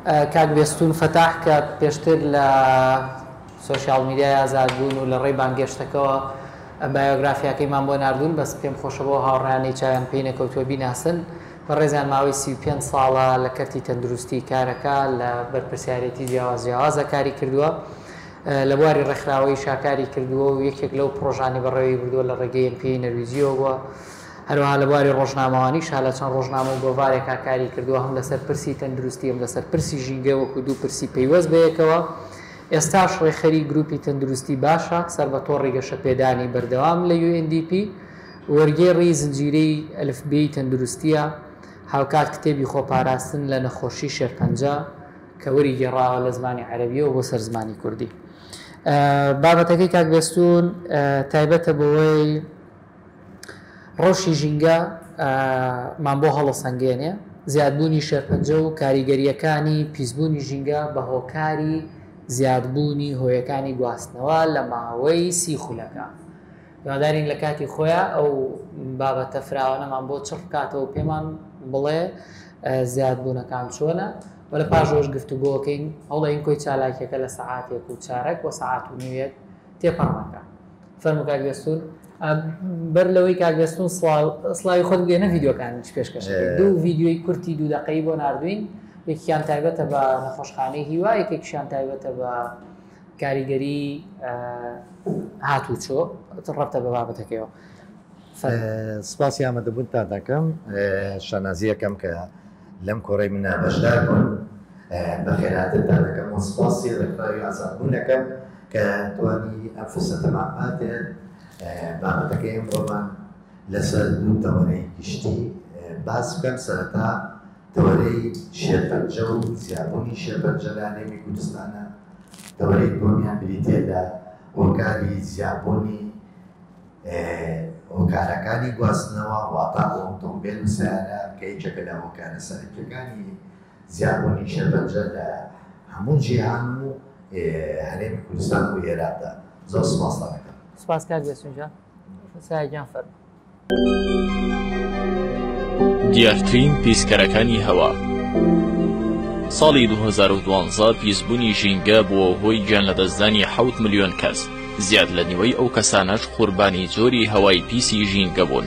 کاک بێستون فەتاح کە پێشتر لە سۆشیال میدیای ئازادبوون و لە ڕێی بانگێشتەکەەوە بایۆگرافیاکەیمان بۆ ناردوون بەس پێم خۆشە بۆ هاوڕانەی چاویان پێی نەکەوتووە بیناسن بەڕێزیان ماوەی 35 ساڵە لە کەرتی تەندروستی کارەکە لە بەرپرسیارەتی جیاوازە کاری کردووە لە بواری ڕێکخراوەی شاکاری کردووە و یەکێک لەو پرۆژانی بەڕێوەی بردووە لە ڕێگەی NPA نەرویزیەوە بووە هەروەها لە بواری ڕۆژنامەوانیش هەڵە چەند ڕۆژنامە و گۆڤارێکا کاری کردووە هەم لەسەر پرسی تەندروستی هەم لەسەر پرسی ژینگە وەکو دوو پرسی پەیوەست بەیەکەوە ئێستاش ڕێخەری گروپی تەندروستی باشە سەر بە تۆڕی گەشەپێدانی بەردەوام لە UNDP وەرگێڕی زنجیرەی ئەلفبەی تەندروستیە هاوکات کتێبی خۆپاراستن لە نەخۆشی شێرپەنجە کە وەری گێڕاوە لە زمانی عەرەبیەوە بۆ سەر زمانی کوردی بابەتەکەی کاک بێستون تایبەتە بەوەی ڕۆژی ژینگە مان بۆ هەڵەسەنگێنێ زیادبوونی شێرپەنجە و کاریگەریەکانی پیسبوونی ژینگە بە هۆکاری زیادبوونی هۆیەکانی گواستنەوە لە ماوەی 30 خولەکە یاددارین لە کاتی خۆیان ئەو بابەتە فراوانەمان بۆ چڕ بکاتەوە پێمان بڵێ زیادبوونەکان چۆنە و لە پاژۆش گفتوگۆکەین هەوڵەین کۆی چالاکیەکە لە سەعاتێک و چارەک و سەعات و نیوێت تێپەڕمەکە فەرموو کاک بێستون بەر لەوەی کاک بێستون سڵاوی خۆت بگەێنە ڤیددیۆکانیش پێشکەش دوو ڤیددیۆی کورتی 2 دقەی بۆ ناردوین یەکیان تایبەتە بە نەخۆشخانەی هیوا یەکێکیشیان تایبەتە بە کاریگەری هاتوچۆ ڕەبتە بە بابەتەکەیەوە سپاسی ئامادەبوونتان دەکەم شانازیەکەم کە لەم کۆڕەی منە بەشدار بوون بە خێراتتان دەکەم و سپاسی ڕێکخراوی ئازادبوونەکەم کە توانی ئەم فرسەتەمان هاتێت بابەتەکەی ئەمڕۆمان لەسەر دوو تەوەرەی گشتی باس بکەم سەرەتا تەوەرەی شێرپەنجە و زیادبوونی شێرپەنجە لە نێوی کوردستانە تەوەرەی دووەمیان بریتێ لە هۆکاری زیادبوونی هۆکارەکانی گواستنەوە واتە ئۆتۆمبیل و سیارە کە یەکێکە لە هۆکارە سەرەکیەکانی زیادبوونی شێرپەنجە لە هەموو جیهان و هەرێمی کوردستان و عێراقدا زۆر سپاس دەکەم. سپاس کاک بێستون جان سایه‌گیان فەرموو. دیارترین پیسکەرەکانی هەوا ساڵی 2012 پیسبوونی ژینگە بووە هۆی گیان لەدەستدانی 7 ملیۆن کەس زیاد لە نیوەی ئەو کەسانەش قوربانی جۆری هەوای پیسی ژینگە بوون.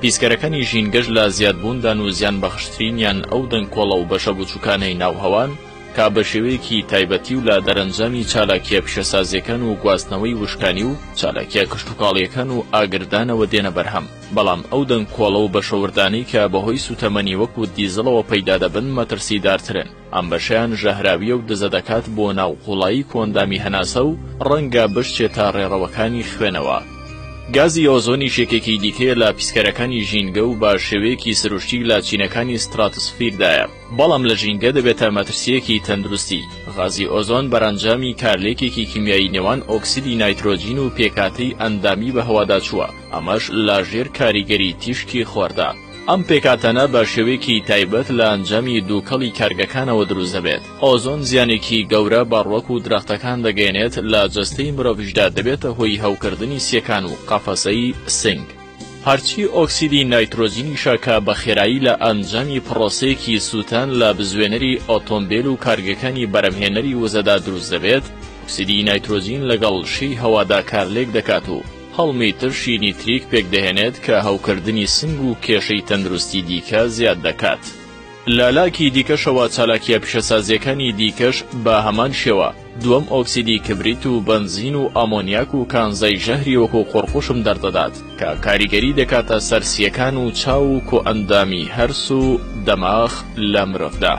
پیسکەرەکانی ژینگەش لە زیادبووندان و زیان بەخشترینیان ئەو دەنگکۆڵە و بەشە بچووکانەی ناوهەوان کا بە شێوەیەکی تایبەتی و لە دەرەنجامی چالاکیە پیشەسازیەکان و گواستنەوەی وشکانی و چالاکیە کشتتوکاڵیەکان و ئاگردانەوە دێنە بەرهەم بەڵام ئەو دەنگکۆڵە و بەشەوردانەی کە بەهۆی سوتەمەنی وەکو دیزڵەوە پەیدا دەبن مەترسیدارترن ئەم بەشیان ژەهراویە و دزە دەکات بۆ ناو قوڵایی کۆندامی هەناسە و ڕەنگە بشتێت تا ڕێڕەوەکانی خوێنەوە. گازی ئۆزۆنی شێکێکی دیکەیە لە پیسکەرەکانی ژینگە و با شێوەیەکی سروشتی لە چینەکانی ستراتسفیردایە بەڵام لە ژینگە دەبێتە مەترسیەکی تەندروستی. غازی ئۆزۆن بەرەنجامی کارلێکێکی کیمیایی نێوان ئۆکسیدی نایترۆجین و پێکاتەی ئەندامی بە هەوادا چووە ئەمەش لاژێر کاریگەری تیشکی خۆردا. ئەم پێکاتەنە بە شێوەیەکی تایبەت لە ئەنجامی دووکەڵی کارگەکانەوە دروست دەبێت. ئۆزۆن زیانێکی گەورە بەڕوەک و درەختەکان دەگەێنێت لە جەستەی مرۆڤیشدا دەبێتە هۆی هەوکردنی سیەکان و قەفەسەی سنگ. هەرچی ئۆکسیدی نایترۆجینیشە کە بە خێرایی لە ئەنجامی پرۆسەیەکی سووتان لە بزوێنەری ئۆتۆمبیل و کارگەکانی بەرەمهێنەری وزەدا دروست دەبێت ئۆکسیدی نایترۆجین لەگەڵ شی هەوادا کارلێک دەکات و هەڵمی ترشی نیتریک پێک دەهێنێت کە هەوکردنی سنگ و کێشەی تەندروستی دیکە زیاد دەکات. لە لاکی دیکەشەوە چالاکیە پیشەسازیەکانی دیکەش بە هەمان شێوە دووەم ئۆکسیدی کبریت و بنزین و ئامۆنیاک و کانزای ژەهری وەکو قورقوشم دەردەدات کە کاریگەری دەکاتە سەرسیەکان و چاو و کۆئەندامی هەرس و دەماغ لە مرۆڤدا.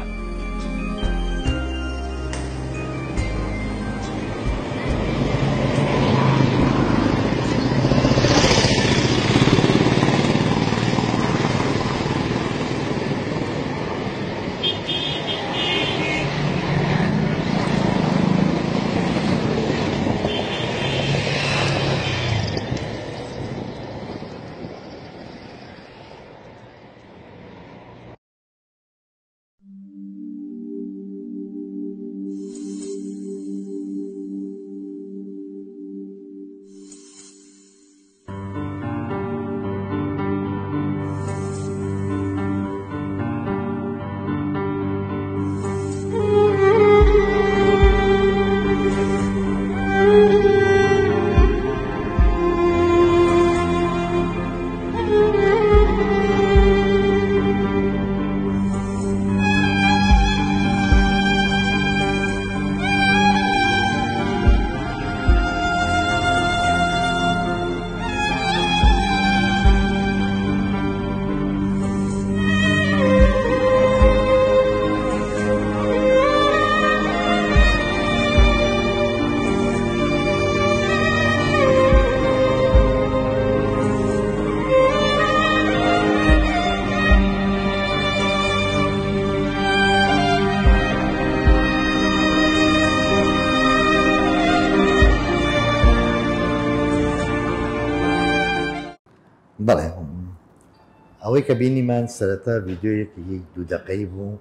ئەوەی کە بینیمان سەرەتا ڤیددیۆیەکی 2 دقەی بوو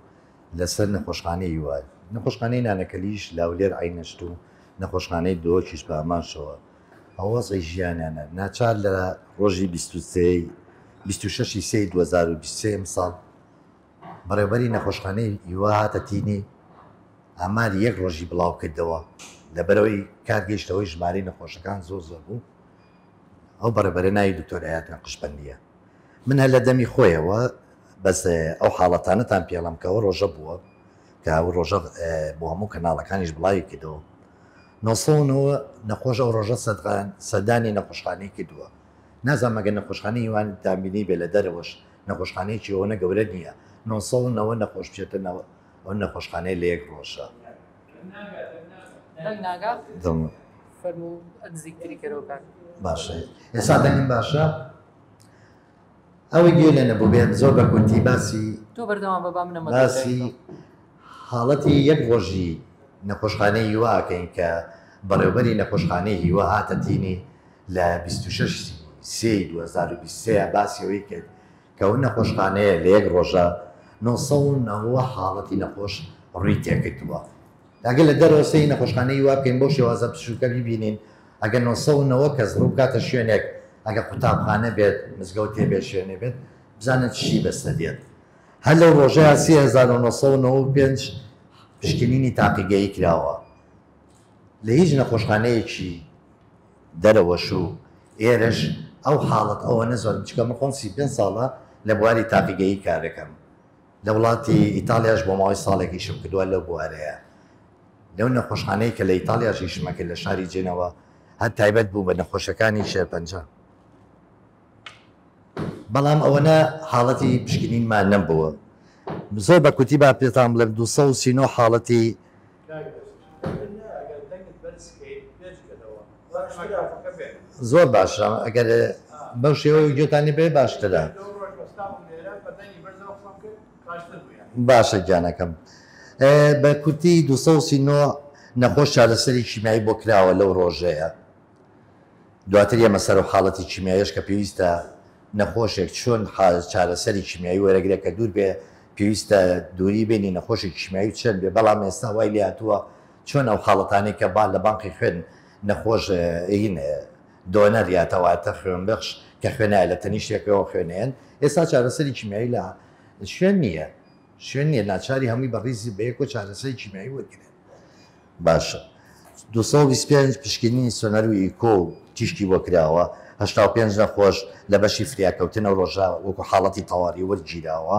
لەسەر نەخۆشخانەی وای نەخۆشخانەی نانەکەلیش لاولێر عینەشت و نەخۆشخانەی دۆکیش بە ئامانشەوە ئەوەزی ژیانیانە ناچار لە ڕۆژی 26 سی 2023 ساڵ بەڕێوەبەری نەخۆشخانەی هیوا هاتە تینی ئاماری یەک ڕۆژی بڵاو کردەوە لەبەرەوەی کارگەیشتەوەی ژمارەی نەخۆشەکان زۆر زۆر بوو ئەو بەڕێبەرە ناوی دکتۆر حیاتیان قشبەندیە من هەر لە دەمی خۆیەوە بەس ئەو حاڵەتانەتان پێڵم کەەوە ڕۆژە بووە کە ئەو ڕۆژە بۆ هەموو کەناڵەکانیش بڵاوی کردەوە 900ەوە نەخۆش ئەو ڕۆژە سەدانی نەخۆشخانەی کردووە نازانام مەگە نەخۆشخانەی وان دامبینی بێ لە دەرەوەش نەخۆشخانەیەکی ئەوە گەورە نییە 900ەوە نەخۆش بچێتنەوە ئەو نەخۆشخانەی لە یەک ڕۆژە باشە ئێستا دەنگم باشە ئەوەی گوێ لێ نەبوو بێت زۆر بە کورتی باسی باسی حاڵەتی یەک ڕۆژی نەخۆشخانەی هیواکەین کە بەڕێوەبەری نەخۆشخانەی هیوا هاتە تینی لە 26 سی 2023 باسی ئەوەی کرد کە ئەو نەخۆشخانەیە لە یەک ڕۆژە 990 حاڵەتی نەخۆش ڕووی تێکردووە ئەگەر لە دەرەوەسەی نەخۆشخانەی هیوا بکەین بۆ شێوازە پشوکە ببینین ئەگەر 990 کەس ڕوو کاتە شوێنێک ئەگە قوتابخانە بێت مزگەوت تێبێت شوێنێ بێت بزانێت چی بەستە دێت هەر لەو ڕۆژەیە 3995 پشکنینی تاقیگەیی کراوە لە هیچ نەخۆشخانەیەکی دەرەوەش و ئێرەش ئەو حاڵەت ئەوە نەزۆر بچکە من خۆم 35 ساڵە لە بواری تاقیگەیی کارەکەم لە وڵاتی ئیتالیاش بۆ ماوەی ساڵێکیشم کردووە لەو بوارەیە لەو نەخۆشخانەی کە لە ئیتالیاشی شمەکرد لە شاری جێنەوە هەر تایبەت بوو بە نەخۆشەکانی شێرپەنجە بەڵام ئەوەنە حاڵەتی پشکنینمان نەبووە زۆر بە کوتی با پێتان بڵێم 239 حاڵەتی زۆر باشە ئەگەر بەو شێوەی گوێتانی پێ باشترە باشە گیانەکەم بە کورتی 239 نەخۆش چارەسەری کیمیایی بۆ کراوە لەو ڕۆژەیە دواتر ئێمە سەر و حاڵەتی کیمیاییش کە پێویستە نەخۆشێک چۆن چارەسەری کیمیایی وەرەگرێت کە دوور بێ پێویستە دووری بینی نەخۆشی کیمیایی چەند بێ بەڵام ئێستا وای لاتووە چۆن ئەو حاڵەتانی کە با لە بانقی خوێن نەخۆش دۆنەر یاتەواتە خوێنبەخش کە خوێنایە لە تەنیشتێکەوە خوێنێن ئێستا چارەسەری کیمیایی لە شوێن نییە شوێن نیە ناچاری هەمووی بەڕیزی بەیەک و چارەسەری کیمیایی وەرگێن باشە 225 پشکنینی سۆنەر و ئیکۆ و تیشکی بۆ کراوە 85 نەخۆش لە بەشی فریاکەوتنە و ڕۆژە وەکو حاڵەتی تەواوی وەرگیراوە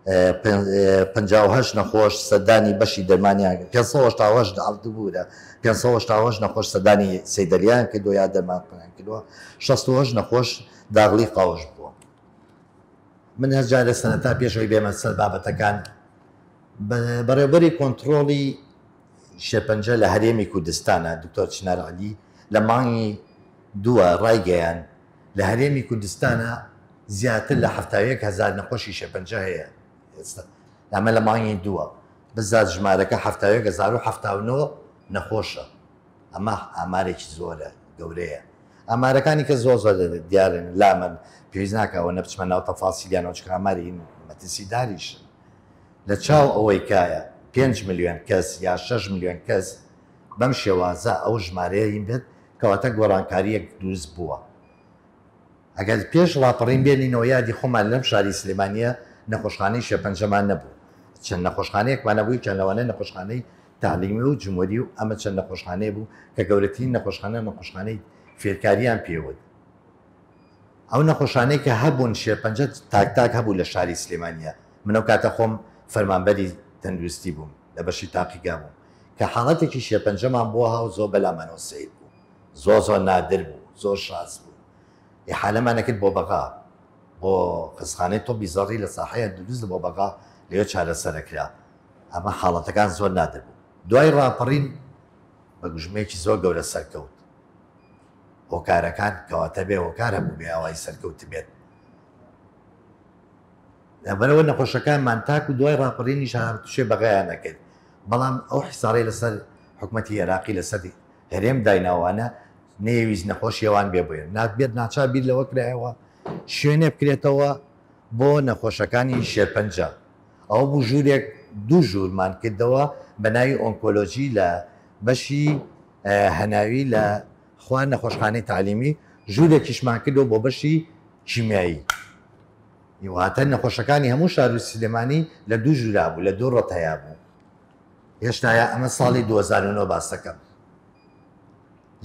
58 نەخۆش سەدانی بەشی دەرمانیان 580 داڵدبوورە 580 نەخۆش سەدانی سەیدەریان کردو یا دەرمانیان کردووە 68 نەخۆش داغڵی قاوش بووە من هەرجارە سەنەتا پێشەوەی بێمە سەر بابەتەکان بەڕێوەبەری کۆنتترۆڵی شێرپەنجە لە هەرێمی کوردستانە دکتۆر چنار عەلی لە مانگی دووە ڕایگەیان لە هەرێمی کوردستانە زیاتر لە 7,000 نەخۆشی شێرپەنجە هەیە ئێستا ئەمە لە مانگی دووە بزات ژمارەکە 7,079 نەخۆشە ئەمە ئامارێکی زۆرە گەورەیە ئامارەکانی کە زۆر زۆر دیارن لامن پێویست ناکەوە نەبچمە ناو تەفاسیلیانەوە چکە ئاماری مەترسی داریشن لە چاو ئەوەی کایە 5 ملیۆن کەس یا 6 ملیۆن کەس بەم شێوازە ئەو ژمارەیەین بێت کەواتە گۆڕانکاریەک دروست بووە ئەگەر پێش ڕاپەڕین بێنینەوە یادی خۆمان لەم شاری سلێمانیە نەخۆشخانەی شێرپەنجەمان نەبوو چەند نەخۆشخانەیەکمان نەبووی چەند لەوانە نەخۆشخانەی تعلیمی و جمهوری و ئەمە چەند نەخۆشخانەیە بوو کە گەورەترین نەخۆشخانەی فێرکاریان پێوت ئەو نەخۆشانەی کە هەبوون شێرپەنجە تاک هەبوو لە شاری سلێمانیە منەو کاتە خۆم فەرمانبەری تەندروستی بووم لە بەشی تاقیگا بووم کە حاڵەتێکی شێرپەنجەمان بۆ هاو زۆر بەلامانەوە سەیر بوو زۆر نادر بوو زۆر شاز بوو ئیحالەمانەکرد بۆ بەغا بۆ قسخانەی تۆپی زەڕی لە ساحەیە دروست بۆ بەغا لێو چارەسەرەکرا ئەمە حاڵەتەکان زۆر نادر بوو دوای ڕاپەڕین بە گوژمەیەکی زۆر گەورە سەرکەوت هۆکارەکان کەواتە بێ هۆکار هەبوو بێ ئەوای سەرکەوت بێت لەبەرەوە نەخۆشەکانمان تاک و دوای ڕاپەڕینی شێ بەغایان نەکرد بەڵام ئەو حیساڕی لەسەر حکوومەتی عێراقی لەسەر هەرێم دایناوانە نێویست نەخۆشیێوان بێ بێن نابێت ناچار بیر لەوە کرایەوە شوێنێ بکرێتەوە بۆ نەخۆشەکانی شێرپەنجە. ئەو بوو ژوورێک دوو ژوورمان کردەوە بە ناوی ئۆنکۆلۆژی لە بەشی هەناوی لە خوان نەخۆشخانەی تعلیمی، ژوورێکیشمان کردەوە بۆ بەشی کیمیایی. واتە نەخۆشەکانی هەموو شار و سلێمانی لە دوو ژورا بوو، لە دوو ڕەتەیا بوو. هێشتاە ئەمە ساڵی 2009 باس دەکەم.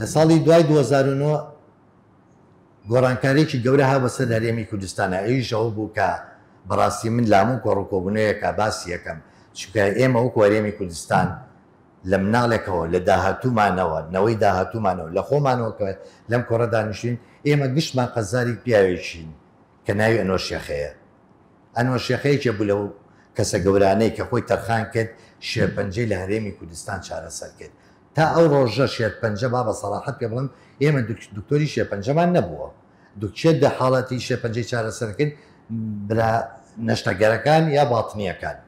لە ساڵی دوای 2009 گۆڕانکارێکی گەورە ها بەسەر هەرێمی کوردستانە. ئەویشەوە بوو کە بەڕاستی من لامون کۆڕکۆبوونەیەکە باسی یەکەم، چونکە ئێمە وەکو هەرێمی کوردستان لە مناڵێکەوە لە داهاتوومانەوە، نەوەی داهاتوومانەوە لە خۆمانەوە کە لەم کۆڕە دانیشتین، ئێمە گشتمان قەزاری پیاوێکین کە ناوی ئەنۆر شێخەیە. ئەنۆر شێخەیەکێ بوو لەو کەسە گەورانەی کە خۆی تەرخان کرد شێرپەنجەی لە هەرێمی کوردستان چارەسەر کرد. تا ئەو ڕۆژە شێرپەنجە با بە سەراحەت پێ بڵم ئێمە دکتۆری شێرپەنجەمان نەبووە. دوکچێت دە حاڵەتی شێرپەنجەی چارەسەر کرد برا نەشتەگەرەکان یا باتنیەکان.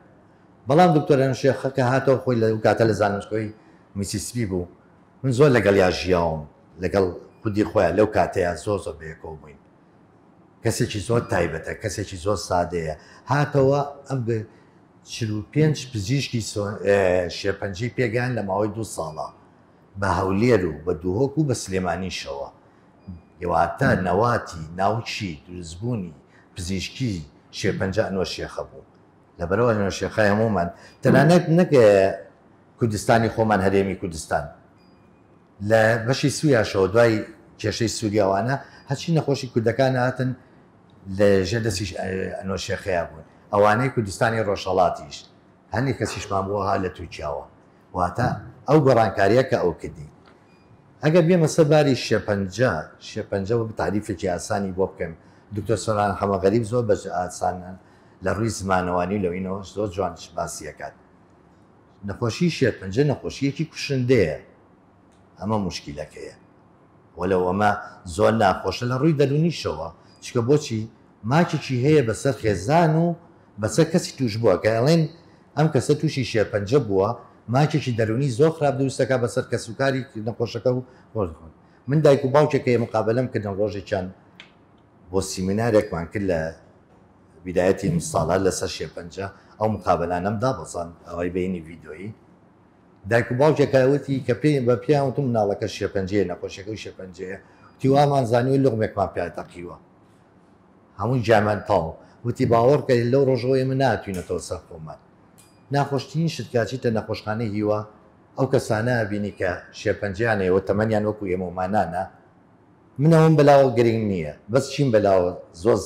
بەڵام دکتۆر ئەنۆر شێخە کە هاتەوە خۆی لە کاتە لە زانستگۆی میسیسیپی بوو، من زۆر لەگەڵ یا ژیاوم لەگەڵ خودی خۆیان لەو کاتەیە زۆر زۆر بەیەکەوە بووین. کەسێکی زۆر تایبەتە، کەسێکی زۆر سادەیە. هاتەوە ئەم 45 پزیشکی شێرپەنجەی پێگەیان لە ماوەی 2 ساڵە بە هەولێر و بە دووهۆک و بە سلێمانیشەوە. یواتە نەواتی ناوچی دروستبوونی پزیشکی شێرپەنجە ئەنۆر شێخە بوو. لەبەرەوە ئەنۆر شێخە هەمومان تەنانەت نەکە کوردستانی خۆمان هەرێمی کوردستان لە بەشی سووریاشەوە دوای کێشەی سووریاوانە هەچی نەخۆشی کوردەکان هاتن لە ژێردەسی ئەنۆر شێخەیە بوون. ئەوانەی کوردستانی ڕۆژهەڵاتیش هەندێک کەسیشمان بووە ها لە تورکیاوە. واتە ئەو گۆڕانکاریە کە ئەو کردی. ئەگەر بێمە سەر باری شێرپەنجە بە تعریفێکی ئاسانی بۆ بکەم، دکتۆر سۆران حەمەغەریب زۆر بە ئاسانن لە ڕووی زمانەوانی لەوینەوە زۆر جوانش باسیەکات. نەخۆشی شێرپەنجە نەخۆشیەکی کوشندەیە، ئەمە موشکیلەکەیە. وەلەو ئەمە زۆر ناخۆشە لە ڕووی دەرونیشەوە، چکە بۆچی ماکێکی هەیە بەسەر خێزان و بەسەر کەسی توش بووە کە ئەڵێن ئەم کەسە تووشی شێرپەنجە بووە، ماکێکی دەرونی زۆر خراپ دروستەکە بەسەر کە سوکاری نەخۆشەکە و خۆشخۆن. من دایک و باوکێکە مقابلەم کردن ڕۆژێکیان بۆ سیمینارێکمان کرد لە بیدایەتی ساڵات لەسەر شێرپەنجە. ئەو مقابلانەم دابەزان ئەوەی بینی ڤیدۆیی. دایک و باوکێکە وتی کە بە پیاوتم مناڵەکە شێرپەنجەیە نەخۆشیەکەی شێرپەنجەیە، تیوامان زانیوی لوغمێکمان پیا تەقیوە هەموو جامان تاڵ. وتی باوەڕکە لەو ڕۆژەوەی من ناتوینەتەوە سەر خۆمان. ناخۆشترین شت کاچیتە نەخۆشخانەی هیوە ئەو کەسانە بینی کە شێرپەنجیانەوە تەمەنیان وەکو ئێمەمانانە. منەوەم بەلاوە گرنگ نییە، بەس چیم بەلاوە زۆر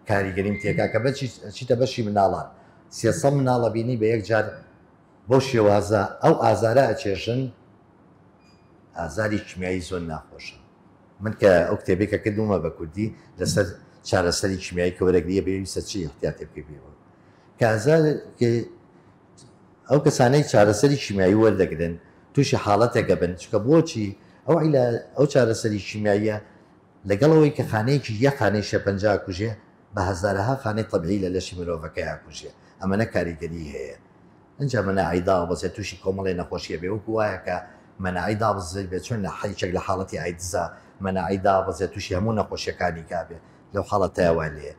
کاریگەریم تێکا کە چیتە بەشی مناڵان 300 مناڵە بینی بە یەک جار بۆ شێوازە ئەو ئازارە ئەچێژن. ئازاری کیمیایی زۆر ناخۆشە. من کە ئەو کتێبێکە کردومە بە کوردی لەسەر چارەسەری کیمیایی کە وەرەگریە بێویستە چی احتیاتی بکەیەوە کە ئەو کەسانەی چارەسەری کیمیایی وەردەگرن تووشی حاڵەتێکە بن، چکە بۆچی ئەو چارەسەری کیمیاییە لەگەڵەوەی کە خانەیەکی یە خانەی شێرپەنجە کوژێ بە هەزارەها خانەی تەبیعی لە لەشی مرۆڤەکەی ئاکوژێ. ئەمەنە کاریگەری هەیە. ئەنجا مەناعی دابەزێت تووشی کۆمەڵی نەخۆشیە بێ، وەکو وایە کە مەناعی دابەزێت بێت چۆن لە حەیچێک لە حاڵەتی ئایدزا مەناعی دابەزێت تووشی هەموو نەخۆشیەکانی کابێ لەو حاڵەتەوە لێ.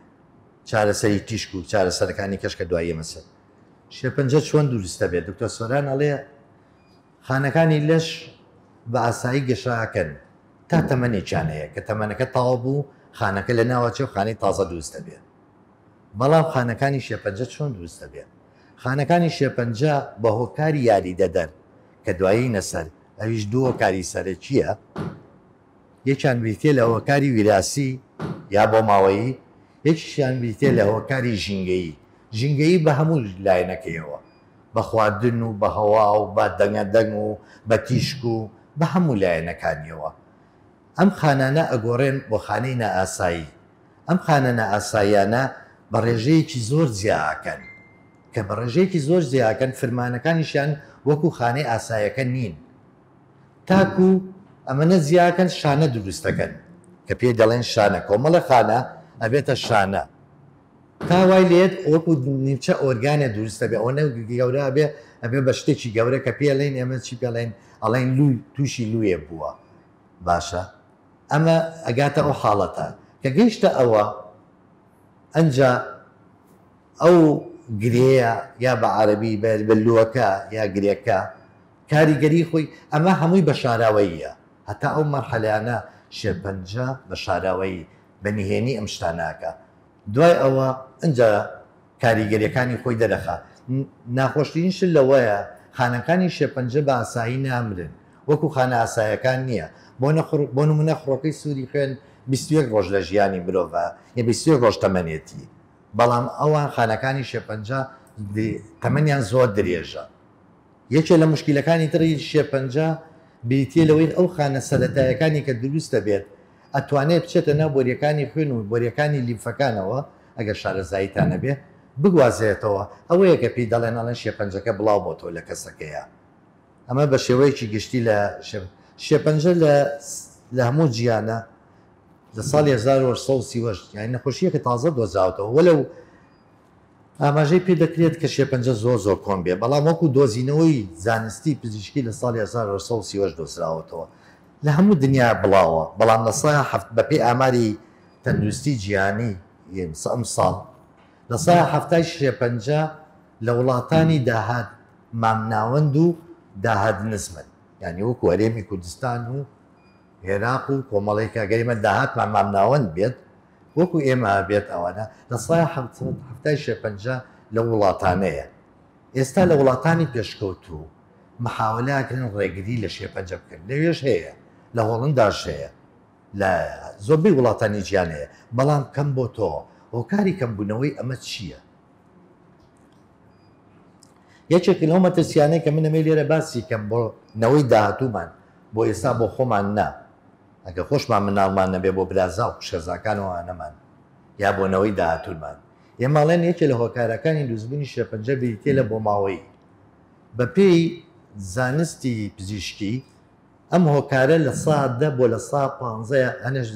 چارەسەری تیشک و چارەسەرەکانی کەشکە دوایی مەسەر شێرپەنجە چۆن دروستە بێت. دکتۆر سۆران ئەڵێ خانەکانی لەش بە ئاسایی گەشاکەن تا تەمەنێکیان هەیە کە تەمەنەکە تاوا بوو خانەکە لە ناوچێ و خانەی تازە دروستە بێت. بەڵام خانەکانی شێرپەنجە چۆن دروستە بێت؟ خانەکانی شێرپەنجە بە هۆکاری یاری دەدەر کە دوایی نەسەر ئەویش دوو هۆکاری سەرەکیە. یەکیان بریتێ لە هۆکاری ویراسی یا بۆ ماوەیی، یەکیشیان بریتێ لە هۆکاری ژینگەیی. ژینگەیی بە هەموو لایەنەکەیەوە، بە خواردن و بە هەوا و بە دەنگەدەنگ و بە تیشک و بە هەموو لایەنەکانیەوە. ئەم خانانە ئەگۆڕێن بۆ خانەی نائاسایی. ئەم خانە نائاساییانە بە ڕێژەیەکی زۆر جیاکەن کە بە ڕێژەیەکی زۆر جیاکەن فرمانەکانیشیان وەکو خانەی ئاسایەکە نین. تاکو ئەمەنە زیاکەن شانە دروستەکەن کە پێی دەڵێن شانە. کۆمەڵە خانە ئەبێتە شانە تا وای لێت وەکو نیمچە ئۆرگانە دروستە بێ. ئەوە گەورە بێ ئەبێ بە شتێکی گەورە کە پێڵێن ئێمە چی پێڵێن ئەڵێن تووشی لوێ بووە. باشە ئەمە ئەگاتە ئەو حاڵەتە کە گەیشتە ئەوە ئەنجا ئەو گرەیە یا بە عەرەبی بەلووەکە یا گرێکە کاریگەری خۆی ئەمە هەمووی بە شاراوەیە هەتا ئەو مەرحەلەیانە شێرپەنجە بە شاراوەی بەنهێنی ئەم شتاناکە دوای ئەوە ئەنجا کاریگەریەکانی خۆی دەرەخات ناخۆشترین شت لەوەیە خانەکانی شێرپەنجە بە ئاسایی نامرن وەکو خانە ئاسایەکان نییە بۆ نمونە خڕۆکەی سووری خوێن 21 ڕۆژ لە ژیانی مرۆڤە یە 21 ڕۆژ تەمەنێتی بەڵام ئەوان خانەکانی شێرپەنجە تەمەنیان زۆر درێژە یەکێک لە مشکلەکانی تری شێرپەنجە بریتیە لەوەی ئەو خانە سەرەتایەکانی کە دروستە بێت ئەتوانێت بچێتە ناو بۆریەکانی خوێن و بۆریەکانی لیمفەکانەوە ئەگەر شارەزاییتانە بێ بگوازێتەوە ئەوەیە کە پێی دەڵێنڵێن شێرپەنجەکە بڵاو بۆتەوە لە کەسەکەیە ئەمە بە شێوەیەکی گشتی لە شێرپەنجە لە هەموو جیانە لە ساڵی 1930 یانی نەخۆشیەکە تازە دۆزاوتەوە وەلەو ئاماژەی پێ دەکرێت کە شێرپەنجە زۆر کۆم بێ بەڵام وەکو دۆزینەوەی زانستی پزیشکی لە ساڵی 1930 دۆزراوەتەوە لە هەموو دنیا بڵاوە بەڵام لە سای بەپێی ئاماری تەندروستی جیهانی ئەم ساڵ لە سای هەفتای شێرپەنجە لە وڵاتانی داهات مامناوەند و داهات نزمن یعنی وەکو هەرێمی کوردستان و عێراق و کۆمەڵی کاگەریمە داهاتمان مامناوەند بێت وەکو ئێمە بێت ئەوانە لە سای هەفتای شێرپەنجە لە وڵاتانەیە ئێستا لە وڵاتانی پێشکەوتوو محاولەکردن ڕێگری لە شێرپەنجە بکەن لەوێش هەیە لە هۆڵنداش هەیە لە زۆربەی وڵاتانی گیان هەیە بەڵام کەم بۆ تۆ هۆکاری کەمبوونەوەی ئەمە چییە؟ یەکێک لەو مەترسیانەی کە منەمە لێرە باسی کەم بۆ نەوەی داهاتوومان بۆ ئێستا بۆ خۆمان نا ئەگە خۆشمان مناڵمان نەبێ بۆ برازا و شێزاکانەوەوانەمان یا بۆنەوەی داهاتوورمان ئێماڵێن یەکێ لە هۆکارەکانی دروستبوونی شێرپەنجە بریتێ لە بۆ ماوەی بە پێی زانستی پزیشکی ئەم هۆکارە لە سادە بۆ لە سا 15 هەنێش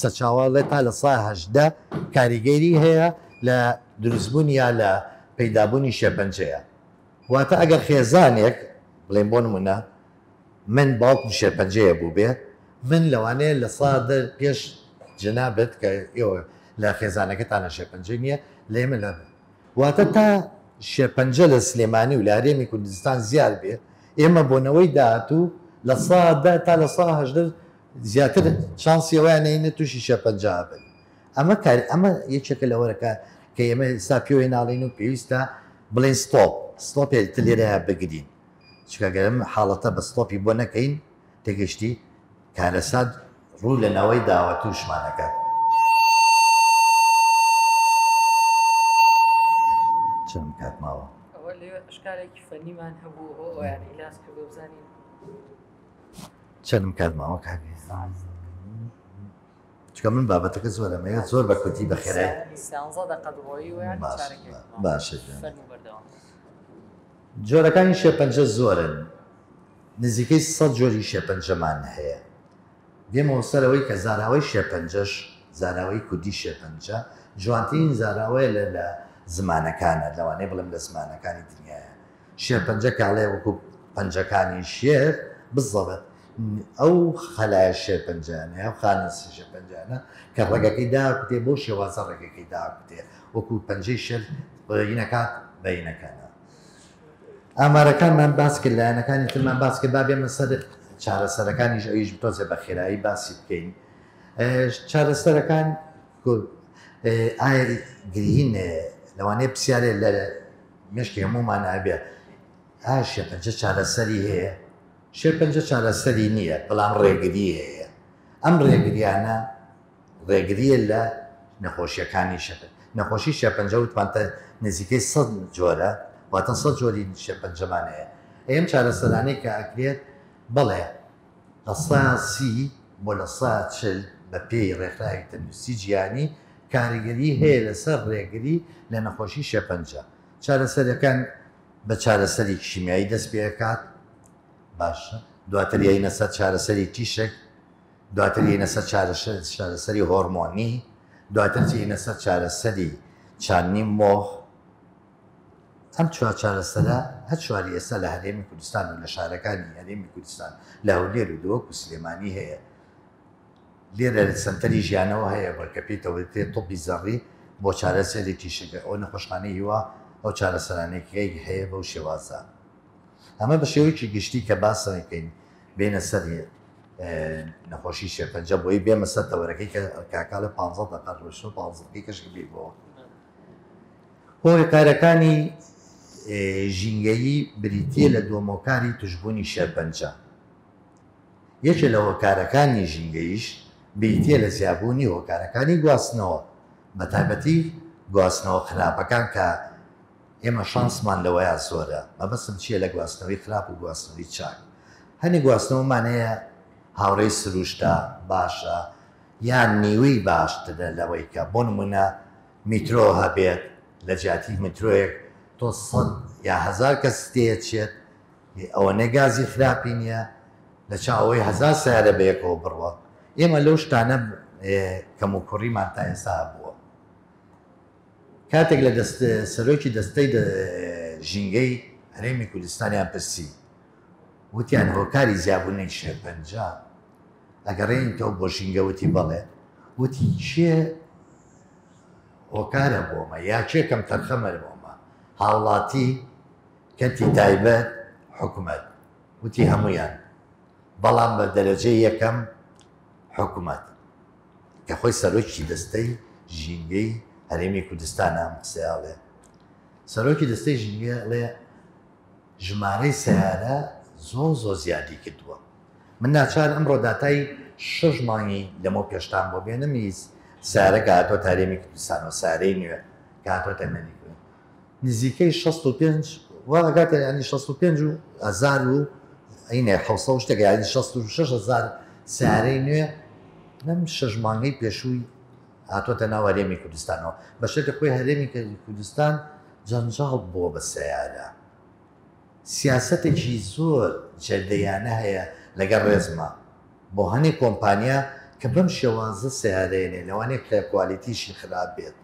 سەرچاوەڵێ تا لە سا 18 کاریگەری هەیە لە دروستبوون یا لە پەیدابوونی شێرپەنجەیە واتە ئەگەر خێزانێک بڵێن بۆ نمونە من باوکم شێرپەنجەیە بوو بێ من لەوانەیە لە سادە پێش جنابێت کە ئێوە لە خێزانەکەتانە شێرپەنجە نییە لێمە لە واتە تا شێرپەنجە لە سلێمانی و لە هەرێمی کوردستان زیاد بێ ئێمە بۆنەوەی داهاتوو لە سادا تا لە سا 18 زیاتر شانسیەوەیان نینە تووشی شێرپەنجە بن ئەمە یەکێکە لەوەرەکە کە ئێمە ئێستا پێوەی ناڵین و پێویستە بڵێن ستۆپێت لێرەیە بگرین چکەگەرم حاڵەتە بە ستۆپی بۆ نەکەین تێگەشتی کارەسات ڕوو لە ناوەی داوەتووشمانەکە چەند کاتماوە ئەوە لێوە شکارێکی فەنیمان هەبوو ئەویان ئیلاس کردو بزانین چەندم کاتماوە کاگێ چکە من بابەتەکە زۆرەمەیە زۆر بە کوتی بەخێرای باشە جۆرەکانی شێرپەنجە زۆرن نزیکەی 100 جۆری شێرپەنجەمان هەیە دێمەوە سەرەوەی کە زاراوەی شێرپەنجەش زاراوەی کوردی شێرپەنجە جوانترین زاراوەیە لە زمانەکانە لەوانەیە بڵێم لە زمانەکانی دنیاە شێرپەنجە کاڵێ وەکو پەنجەکانی شێر بزەبێت ئەو خەلایە شێرپەنجانە ئەو خانەسی شێرپەنجانە کە ڕێگەکەی داکوتێ بۆ شێوازە ڕێگەکەی داکوتێ وەکو پەنجەی شێر بەینەکات بەینەکانە ئامارەکانمان باس کرد لایەنەکانی ترمان باس کرد با بێمە سەر چارەسەرەکانیش ئەویش تۆزێ بە خێرایی باسی بکەین چارەسەرەکان ئایا گرین لەوانەیە پرسیارێ لە مشکی هەمومان هەبێ ئایا شێرپەنجە چارەسەری هەیە شێرپەنجە چارەسەری نییە بەڵام ڕێگری هەیە ئەم ڕێگریانە ڕێگریە لە نەخۆشیەکانی نەخۆشی شێرپەنجە وتمانتە نزیکەی 100 جۆرە واتە 100 جۆری شێرپەنجەمان هەیە ئەم چارەسەرانەی کە ئەکرێت بڵێ لە ساسی بۆ لە سا 40 بە پێی ڕێکخراوی تەندروستی جیهانی کاریگەری هەیە لەسەر ڕێگری لە نەخۆشی شێرپەنجە چارەسەرەکان بە چارەسەری شیمیایی دەست پێکات باشە دواتر یاینە سەر چارەسەری تیشک دواتر یاینە سەر چارەسەری هۆرمۆنی دواتر یاینە سەر چارەسەری چاندنی مۆخ ئەم چوار چارەسەرە هەر چواری ئێستا لە هەرێمی کوردستان و لە شارەکانی هەرێمی کوردستان لە هەولێر و دۆک و سلێمانی هەیە لێرە سنتەری ژیانەوە هەیە بەکە پێیتەوە تێ تۆپی زەڕی بۆ چارەسەرێکی شەکە ئەو نەخۆشخانەی هیوا ئەو چارەسەرانێکی هەیە بەو شێوازە ئەمە بە شێوەیەکی گشتی کە باسەکەین بینە سەر نەخۆشی شێرپەنجە بۆی بێمە سەر تەوەرەکەی کە کاکالە 15 دقه ڕۆژ 15 کەشی بێبەوە هۆکارەکانی ژینگەیی بریتە لە دۆمۆکاری توشبوونی شێرپەنجە یەکێ لە هۆکارەکانی ژینگەیش بریتە لە زیابوونی هۆکارەکانی گواستنەوە بە تایبەتی گواستنەوە خراپەکان کە ئێمە شانسمان لەوەیە زۆرە مەبەستم چییە لە گواستنەوەی خراپ و گواستنەوەی چاک هەنی گواستنەوەمانەیە هاوڕێی سروشتە باشە یان نیوەی باشترە لەوەی کە بۆ نمونە میترۆ هەبێت لە جیاتی میترۆیەک تۆ 100 یا 1000 کەس تێچێت ئەوە نەگازی خراپی نییە لە چاوەی 1000 سیارە بەیەکەوە بڕوە ئێمە لەو شتانە کەم و کوڕیمان تا ئێستا بووە کاتێک لە سەرۆکی دەستەی ژینگەی هەرێمی کوردستانیان پرسی وتیان هۆکاری زیابوونەی شێرپەنجە ئەگەڕێنیتەوە بۆ ژینگەوتی بەڵێ وتی چێ هۆکارە بۆمە یا چێکەم تەرخەمە بۆمە هاوڵاتی کەنتی تایبەت حکوومەت وتی هەمویان بەڵام بە دەرەجەی یەکەم حکوومەت کە خۆی سەرۆکی دەستەی ژینگەی هەرێمی کوردستانە ئەم قسەیاڵێ سەرۆکی دەستەی ژینگە لێ ژمارەی سیارە زۆر زیادی کردووە من ناچار ئەمڕۆ داتای 6 مانگی لەمە پێشتان بۆ بێنەمیز سیارە کە هاتۆ هەرێمی کوردستانەوە سارەی نوێ کە هاتۆتە مەریکا نزیکەی 65 واگاتە ینی 65,000 و ئەینێ حوسە شتێک ینی 66,000 سیارەی نوێ لەم 6 مانگەی پێشووی هاتۆتە ناو هەرێمی کوردستانەوە بە شێتە خۆی هەرێمی کوردستان جەنجاڵ بووە بە سیارە سیاسەتێکی زۆر جەردەیانە هەیە لەگەڵ ڕێزمە بۆ هەنێک کۆمپانیا کە بەم شێوازە سیارێنێ لەوانەیە کوالیتیشی خراپ بێت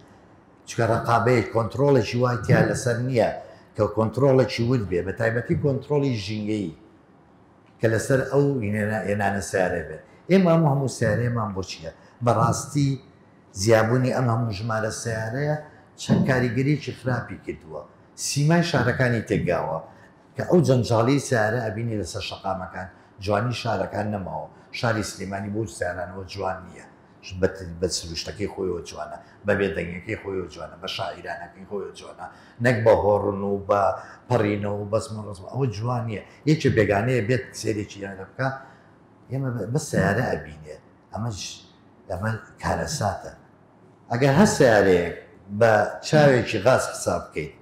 چکە ڕقابەیە کۆنتترۆڵێکی وای تیا لەسەر نییە کە کۆنتترۆڵێکی ود بێ بە تایبەتی کۆنتترۆلی ژینگەی کە لەسەر ئەو هێنانە سیارە بێت ئێمە هەموو سیارەیەمان بۆ چییە بەڕاستی زیابوونی ئەم هەموو ژمارە سیارەیە چەند کاریگەریکی خراپی کردووە سیمای شارەکانی تێگاوە کە ئەو جەنجاڵی سیارە ئەبینی لەسەر شەقامەکان جوانی شارەکان نەماوە شاری سلێمانی بۆ سیارانەوە جوان نییە بە سروشتەکەی خۆیەوە جوانە بە بێدەنگەکەی خۆیەوە جوانە بە شاعیرانەکەی خۆیەوە جوانە نەک بە هۆڕن و بە پەڕینەوە و بەسمە ڕزم ئەوە جوان نییە یەکێ بێگانەیە بێت سێرێکی یانە بکە ئێمە بە سیارە ئەبینێ ئەمە کارەساتە ئەگەر هەست سیارەیەک بە چاوێکی غاز حساب بکەیت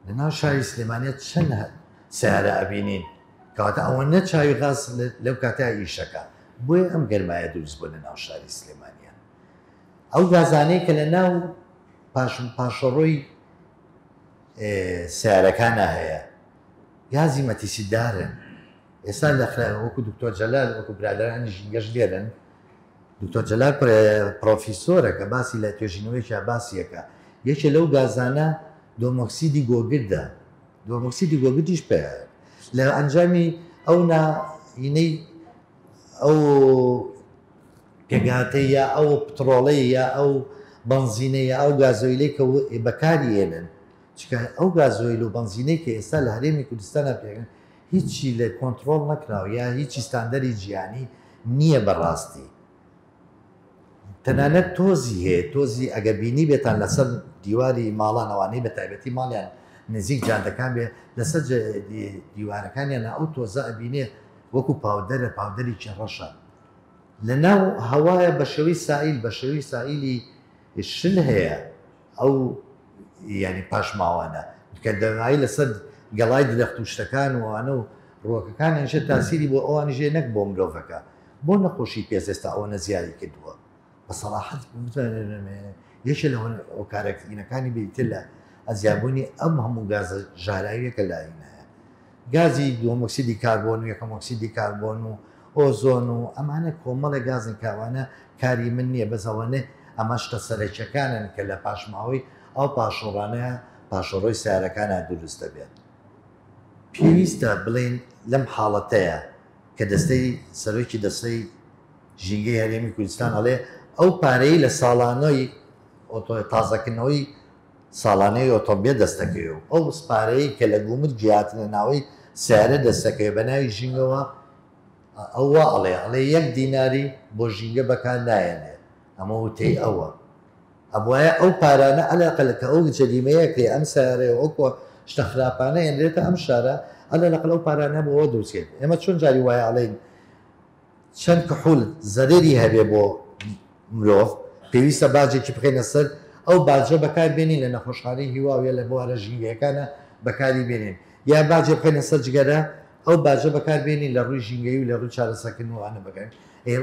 لەناو شاری سلێمانیت چەند سیارە ئەبینین کەواتە ئەوە نەچاوی غاز لەو کاتای ئیشەکە بۆیە ئەم گەرمایە دروست بوو لە ناو شاری سلێمانیان ئەو گازانەی کە لە ناو پاشەڕۆی سیارەکانە هەیە گازی مەتیسیدارن ئێستا لە وەکو دکتۆر جەلال وەکو برادرانی ژینگەش لێرن دکتۆر جەلال پرۆفیسۆرە کە باسی لە توێژینەوەیکی باسیەکە یەکێ لەو گازانە دۆمۆکسیدی گۆگردە دۆمۆکسیدی گۆگردیش پێ لە ئەنجامی ئەو ناینەی ئەو پێگاتەی یا ئەو پترۆڵەی یا ئەو بنزینە یا ئەو گازۆیلەی کە بەکاری هێنن چکە ئەو گازۆیل و بنزینەی کە ئێستا لە هەرێمی کوردستانە پێگەن هیچی لە کۆنتترۆل نەکراوە یا هیچی ستاندەری جیانی نییە بەڕاستی تەنانەت تۆزی هەیە تۆزی ئەگە بینی بێتان لەسەر دیواری ماڵانەوانەی بە تایبەتی ماڵیان نزیک جاندەکان بێ لەسەر دیوارەکانیان ئەو تۆزە ئەبینێ وەکو پاودەرە پاودەرێکی ڕەشە لە ناو هەوایە بە شێوەی سائیل بە شێوەی سائیلی شل هەیە ئەو ینی پاشماوانە کە دەمایی لەسەر گەڵای درەخت و شتەکان وانە و ڕۆکەکان هێنشە تاسیری بۆ ئەوانیژێ نەک بۆ مرۆڤەکە بۆ نەخۆشی پێزێستا ئەوە نەزیاری کردووە بەسەڵاحەت یەکێ لە ئۆکارەکەینەکانی بێتە لە ئەزیابوونی ئەم هەموو گازە ژاراویەکە لاین هەیە گازی دووەمۆکسیدی کاربۆن و یەکەمۆکسیدی کاربۆن و ئۆزۆن و ئەمانە کۆمەڵە گازن کاوانە کاری من نییە بەزەوەنێ ئەمە شتە سەرەکیەکانن کە لە پاشماوەی ئەو پاشۆڕانەیە پاشۆڕۆی سیارەکانە دروستە بێت پێویستە بڵێن لەم حاڵەتەیە کە دەستەی سەرۆکی دەستەی ژینگەی هەرێمی کوردستان ئەڵێ ئەو پارەی لە ساڵانەی تازەکردنەوەی ساڵانەی ئۆتۆمبیل دەستەکەوێ و ئەو پارەی کە لە گومت گیاتنە ناوەی سیارە دەستەکەوێ بە ناوی ژینگەوە ئەوە ئەڵێ 1 دیناری بۆ ژینگە بەکار نایەنێ ئەمە وتەی ئەوە ئەبواە ئەو پارانە ئەلاقل کە ئەو جەریمەیەکێ ئەم سیارەیە وەکوە شتە خراپانە هێنرێتە ئەم شارە ئەلە لەقل ئەو پارانە بۆەوە دروستێت ئێمە چۆن جاری وایە ئەڵێن چەند کحول زەرێری هەبێ بۆ مرۆڤ پێویستە باجێکی بخێنە سەر ئەو باجە بەکار بێنین لە نەخۆشخانەی هیواویە لە بۆوارە ژینگەکانە بەکاری بێنین یا باجێ بخێنە سەر جگەرە ئەو باجە بەکار بێنین لە ڕووی ژینگەی و لە ڕووی چارەسەکردنەوەوانە بەکەین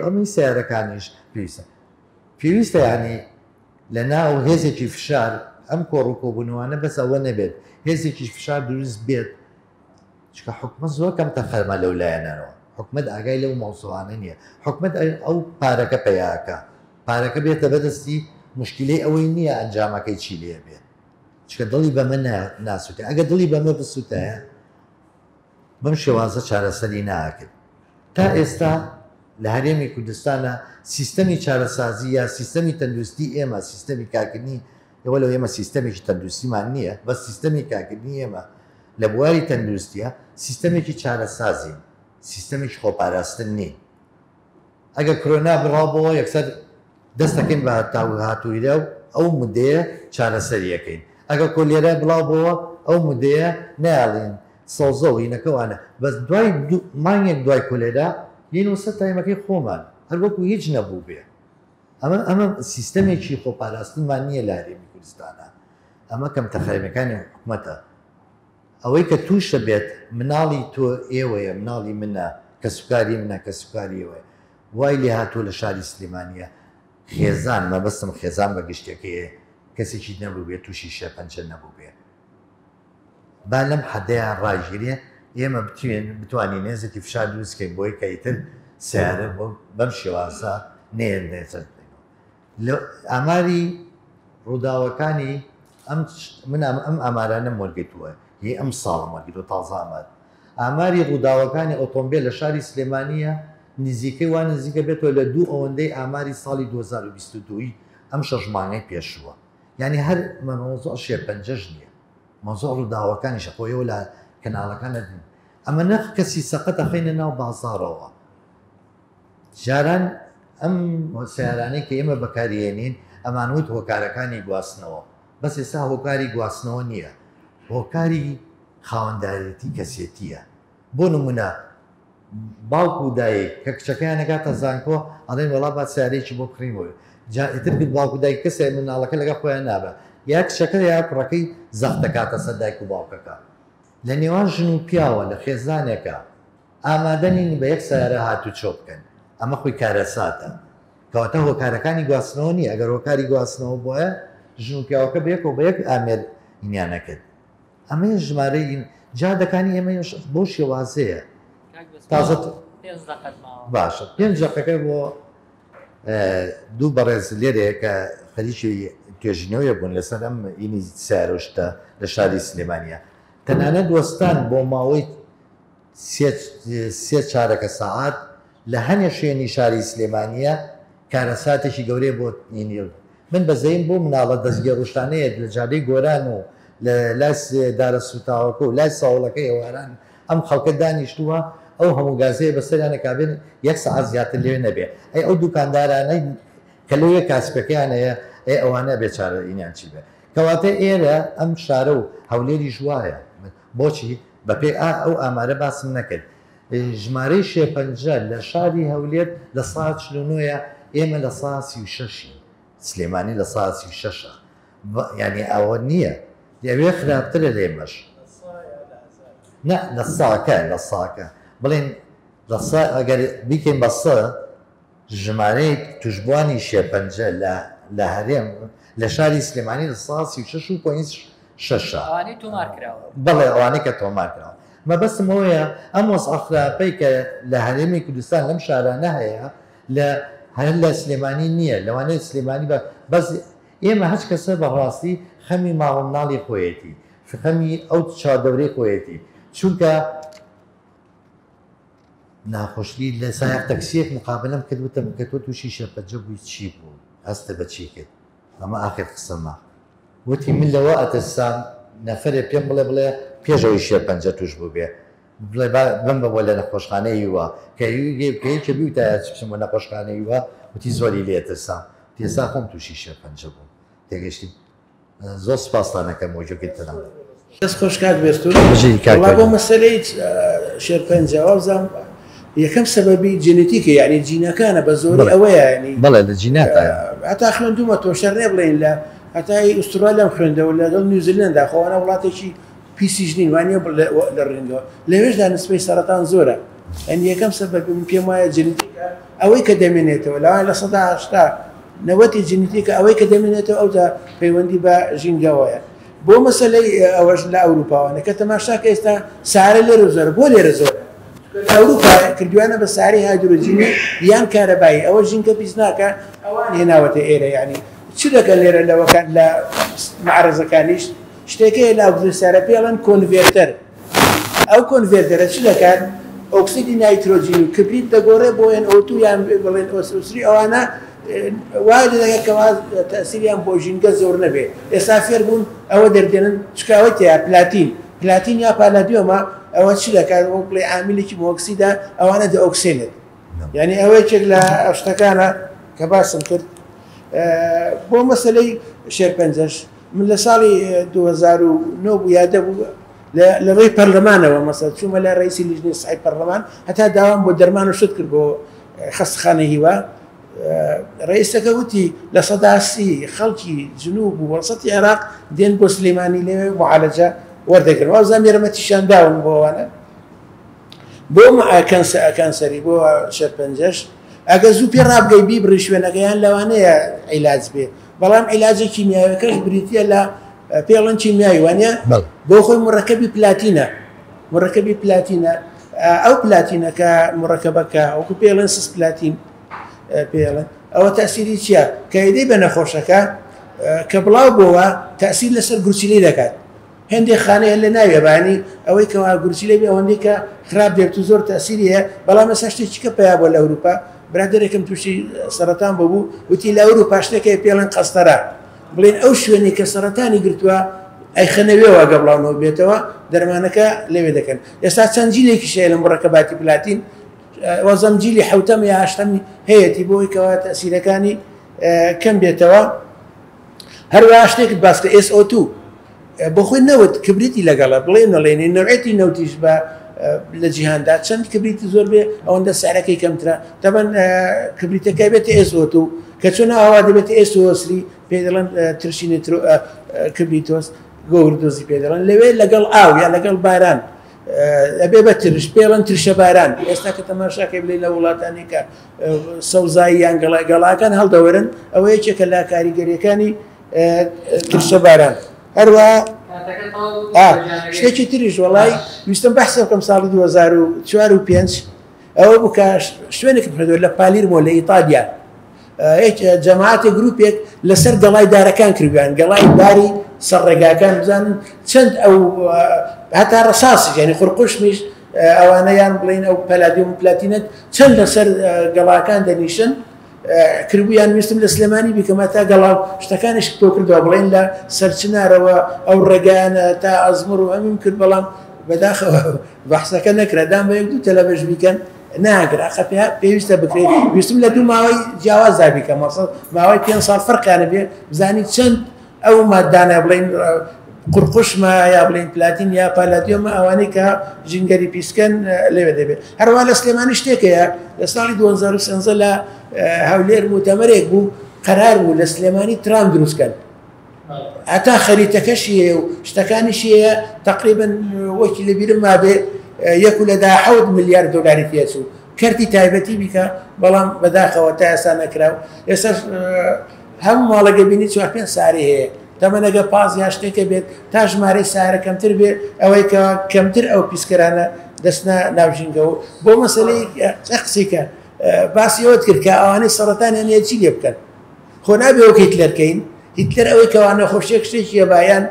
ئەمەی سیارەکانیش پێویستە یعنی لە ناو هێزێکی فشار ئەم کۆڕووکۆبوونەوەوانە بەس ئەوە نەبێت هێزێکی فشار دروست بێت چکە حکومت زۆر کەم تەخەرمە لەو لایەنەوە حکومت ئاگای لەو مەوزوعانە نییە حکومت ئەو پارەکە پەیاکە پارەکە بێتە بەدەستی مشکلەی ئەوەی نییە ئەنجامەکەی چی لێ بێت چکە دڵی بەمە ناسووتە ئەگە دڵی بەمە بسووتەیە بەم شێوازە چارەسەری ناکرد تا ئێستا لە هەرێمی کوردستانە سیستەمی چارەسازی یا سیستەمی تەندروستی ئێمە سیستەمی کارکردنی ئێوە لەو ئێمە سیستەمێکی تەندروستیمان نییە بە سیستەمی کارکردنی ئێمە لە بواری تەندروستیە سیستەمێکی چارەسازی سیستەمێکی خۆپاراستن نی ئەگەر کۆرۆنا بڕاوبەوە یەکسەر دەستەکەین بە هاتوویرە و ئەو مدەیە چارەسەریەکەین ئەگەر کۆلێرە بڵاوبەوە ئەو مدەیە ناڵین سەوزە و هینەکەوانە بەس دوای مانگێک دوای کۆلێرا لینوسە تایمەکەی خۆمان هەر وەکو هیچ نەبوو بێ ئەمە سیستەمێکی خۆپاراستنمان نییە لە هەرێمی کوردستانە ئەمە کەم تەخەیمەکانی حکوومەتە ئەوەی کە تووشە بێت مناڵی تۆ ئێوەیە مناڵی منە کە سوکاری منە کە سوکاریەوە وای لێ هاتووە لە شاری سلێمانیە خێزان مەبەستم خێزان بە گشتەکەیە کەسێکی نەبوو بێت تووشی شێپەنجە نەبوو بێ با لەم حەدەیان ڕاژگیرێ ئێمە بتوانین نێزێکی فشار دروستکەین بۆی کەیتر سیارە بەم شێوازە نێنێتن ئاماری ڕووداوەکانی من ئەم ئامارانە وەرگتووە هی ئەم ساڵم وەرگیت و تازە ئامار ئاماری ڕووداوەکانی ئۆتۆمبیل لە شاری سلێمانیە نزیکەی وان نزیکە بێتەوە لە 2 ئەوەندەی ئاماری ساڵی 2022 ئەم 6 مانگەی پێشووە یعنی هەر مەمەوزۆ شێپەنجەش نییە مەوزۆ ڕووداوەکانی شەخۆیەوە لە کەناڵەکانە دین ئەمە نەخ کەسی سەقەت ئەخینە ناو بازارەوە جاران ئەم سیارانەی کە ئێمە بەکارهێنین ئەمانوت هۆکارەکانی گواستنەوە بەس ئێستا هۆکاری گواستنەوە نییە هۆکاری خاوەندارەتی کەسێتیە بۆ نمونە باوکو و دایک کە کچەکەیان نەگاتە زانکۆ ئەڵێن وەڵا با سیارەیەکی بۆ بکڕینەوە ئیتر کرد باوکو دایک کەسێ مناڵەکە لەگە خۆیان نابە یا کچەکە یا کوڕەکەی زەخت دەکاتە سەر دایک و باوکەکە لە نێوان ژن و پیاوە لە خێزانێکە ئامادەنین بە یەک سیارە هاتوو چۆ بکەن ئەمە خۆی کارەساتە کەواتە هۆکارەکانی گواستنەوە نیە ئەگەر هۆکاری گواستنەوە بۆیە ژن و پیاوەکە بەیەکەوە بە یەک ئامێر ئینیانەکرد ئەمە جمارەی جادەکانی ئێمە بۆ شێوازەیە تازە باشە 5 دقەکە بۆ دوو بەڕێز لێرەیە کە خەریکی توێژینەوەیە بوون لەسەر ئەم ئینی سیارۆشتە لە شاری سلێمانیە تەنانەت وەستان بۆ ماوەی 3 چارەکە سەعات لە هەنێ شوێنی شاری سلێمانیە کارەساتێکی گەورەی بۆ نینی من بەزەیم بۆ مناڵە دەستگێ ڕۆشتانەیە لە جادەی گۆران و لە لای دارە سوتاوەکە و لای ساوڵەکەی ئێواران ئەم خەڵکە دانیشتووە ئەو هەموو گازەیە بەسەریانە کابێن 1 سەعات زیاتر لێوێ نەبێ ئەو دوکاندارانەی کە لەوێ کاسپەکەیانەیە ئەوانە بێچارە ئینیان چی بێ کەواتە ئێرە ئەم شارە و هەولێری ژوایە بۆچی بەپێ ئەو ئامارە باسم نەکرد ژمارەی شێپەنجە لە شاری هەولێر لە ساعت 49 ئێمە لە ساعت 36 سلێمانی لە ساعت 36 یعنی ئەوە نییە دەوێ خراپترە لێمەش نه لە ساکە بڵێن ئەگەر بیکەین بە سە ژمارەی توشبوانی شێپەنجە لە هەرێم لە شاری سلێمانی لە ساعت 36.6 بەڵێ ئەوانەی کە تۆمار کراوە مەبەستم ئەوەیە ئەم وەسعەخراپەی کە لە هەرێمی کوردستان لەم شارانە هەیە هەر لە سلێمانی نییە لەوانەیە سلێمانی بەس ئێمە هەچ کەسە بەڕاستی خەمی ماوە مناڵی خۆیەتی خەمی ئەو چاودەورەی خۆیەتی چونکە ناخۆشی لە سایق تەکسیەک مقابلەم کردوتم کە تۆ تووشی شێرپەنجە بووی چی بوو هەستە بە چی کرد ئەمە ئاخر قسەمە وتی من لەوە ئەتەسام نەفرێ پێم بڵێ پێشەوەی شێرپەنجە توش بوو بێ بڵێ بم بەوە لە نەخۆشخانەی وە کە بیو تا بچم بۆ نەخۆشخانەی وە وتی زۆری لێتەسام تێسا خۆم تووشی شێرپەنجە بوو تێگەشتی زۆر سپاسانەکەم وجوگیتتەنم دەست خۆش کات بێستور بۆ مەسەلەی شێرپەنجەوە بزانم یەکەم سەبەبی جێنێتیکە یعنی جینەکانە بە زۆری ئەوەیە ینی بەڵێ لە جیناتە هەتا خوێندومە تۆ شەڕێ بڵێن لە هەتای ئوسترالیام خوێندەوە لەگەڵ نیوزیلندا خۆوانە وڵاتێکی پیسیش نین وانە لە ڕێنگەوە لەوێشدا نسبەی سەرەتان زۆرە ئەنی یەکەم سەبەبی من پێم وایە جێنێتیکە ئەوەی کە دەمێنێتەوە لەوان لە ١٨ نەوەتی جێنێتیکە ئەوەی کە دەمێنێتەوە ئەودا پەیوەندی بە ژینگەوەیە بۆ مەسەلەی ئەوەش لە ئەوروپاوانە کە تەماشاکە ئێستا سارە لێرە زۆر بۆ لێرە زۆر ئەوروپا کردوانە بە ساری هایدرۆجینی یان کارەبایی ئەوە ژینکە پیس ناکە ئەوان هێناوەتە ئێرە ینی چ دەکەن لێرە لەوەکان لە معرەزەکانیش شتێکەیە لە ئەوزسارە پێڵەن کۆنڤێرتەر ئەو کۆنڤێرتەرە چ دەکات ئۆکسیدی نایترۆجین و کبریت دەگۆڕێ بۆ NO2 یان بڵێن ئۆسوسری ئەوانە وای دەکەوە تەسیریان بۆ ژینگە زۆر نەبێ ئێستا فێر بوون ئەوە دەردێنن چکاوە تیا پلاتین یا پالادیۆمە ئەوە چی دەکات بۆ بڵێ عاملێکی مۆکسیدا ئەوانە دەئۆکسێنێت یعنی ئەوەیەکێک لە شتەکانە کە باسم کرد بۆ مەسەلەی شێرپەنجەش من لە ساڵی 2009 بوو یادە بوو لە ڕێی پەرلەمانەوە مەسەل چوومە لە ڕئیسی لیژنەی سەحی پەرلەمان هەتا داوام بۆ دەرمان و شت کرد بۆ خەستخانەی هیوا ڕئیسەکە وتی لە سەداسی خەڵکی جنوب و وەسەتی عێراق دێن بۆ سلێمانی لێوێ معالەجە وەردەگرن وازام یارمەتیشان داون بۆوانە بۆ کەنسەری بۆ شێرپەنجەش ئەگە زوو پێ ڕابگەی بیبڕی شوێنەکەیان لەوانەیە عیلاج بێ بەڵام عیلاجە کیمیاویەکەش بریتە لە پێڵەن کیمیایی وانە بۆ خۆی مڕەکەبی پلاتینە مڕەکەبی پلاتینە ئەو پلاتینە کە مڕەکەبەکە ئەوکو پێڵێن سس پلاتین پێڵێن ئەوە تاسیری چییە کە ئیدەی بە نەخۆشەکە کە بڵاو بۆەوە تاسیر لەسەر گورچیلەی دەکات هەندێک خانەیە لە ناوێبانی ئەوەی کەوا گورچیلەی بێ ئەوەندەی کە خراپ دێت و زۆر تاسیری هەیە بەڵام ئێستا شتێکی کە پیا بۆ لە ئەوروپا برادێکم تووشی سەرەتان بوو وتی لە ئەوروپا شتێکی پێڵێن قەستەرە بڵێن ئەو شوێنی کە سەرەتانی گرتووە ئەی خەنەوێەوە گەبڵاونەوە بێتەوە دەرمانەکە لەوێ دەکەن ئێستا چەند جیلێکی شەیە لە مڕەکەباتی پلاتین وەزەم جیلی حوتەم یا هەشتەمی هەیەی بۆی کەوا تەسیرەکانی کەم بێتەوە هەروەها شتێکت باسکە SO2 بۆ خۆی نەوت کبریتی لەگەڵە بڵێن نەڵێنێ نەوعێتی نەوتیش بە لە جیهاندا چەند کبریتی زۆر بێ ئەوەندە سعرەکەی کەمترە تەبەن کبریتەکە بێتە SO2 کە چۆن ئاوا دەبێت SO3 پێ دەڵێن ترشی کبریتۆس گۆوردۆزی پێ دەڵێن لەوێ لەگەڵ ئاو یا لەگەڵ باران ئەبێ بە ترش پێڵەن ترشە باران ئێستا کە تەماشاکەی بڵێ لە وڵاتانی کە سەوزایی یان گەڵاکان هەڵدەوەرن ئەوە یەکێکە لا کاریگەریەکانی ترشە باران هەروەها شتێکی تریش وڵای ویستم بەحسە بکەم ساڵی 2004 و 5 ئەوە بکە شوێنێک بکردەوە لە پالیرمۆ لە ئیتالیا جەماعەتی گروپێک لەسەر گەڵای دارەکان کردویان گەڵای داری سەرڕێگاکان بزانن چەند ئەو هەتا ڕەساسی یعنی قورقوشمیش ئەوانەیان بڵین ئەو پەلادیۆم و پلاتینەت چەند لەسەر گەڵاکان دەنیشن کردبوویان ویستم لە سلێمانی بیکەمە تا گەڵاو شتەکانش تۆ کردەوە بڵێن لە سەرچنارەوە ئەو ڕێگانە تا ئەزمر و ئەمیم کرد بەڵام بەداخەوە بەحسەکە نەکرا دام بە یەک دوو تەلەڤیژ بیکەن ناگرا پێویستە بکرێت ویستم لە دوو ماوەی جیاوازدا بیکە ماوەی 5 ساڵ فەرقیانە بێ بزانی چەند ئەو مادانە بڵێن قورقوشمە یا بڵێن پلاتین یا پالادیۆمە ئەوانەی کە ژینگەری پیسکەن لەوێ دەبێت هەروە لە سلێمانی شتێکەیە لە ساڵی 2013 لە هەولێر مؤتەمەرێک بوو قەرار بوو لە سلێمانی ترام دروستکەن هەتا خەریتەکەشی هەیە و شتەکانیشی هەیە تقریبا وەکی لەبیرم مابێ 1.7 ملیار دۆلاری پێچوو کەرتی تایبەتی بیکە بەڵام بەداخەوە تا ئێستا نەکراو ئێستا هەموو ماڵەکە بینی 4-5 ساری هەیە تەمەنەگە پاس یا شتێکە بێت تا ژمارەی سارە کەمتر بێ ئەوەی کە کەمتر ئەو پیسکەرانە دەستنە ناوژینگەەوە بۆ مەسلەی قسێکە باسی ئەوت کرد کە ئەوانەی سەرەتانیان هەیە چی لێ بکەن خۆ نابێ وەک هیتلەرکەین هیتلەر ئەوەی کەوا نەخۆشیەک شتێکی هەبایان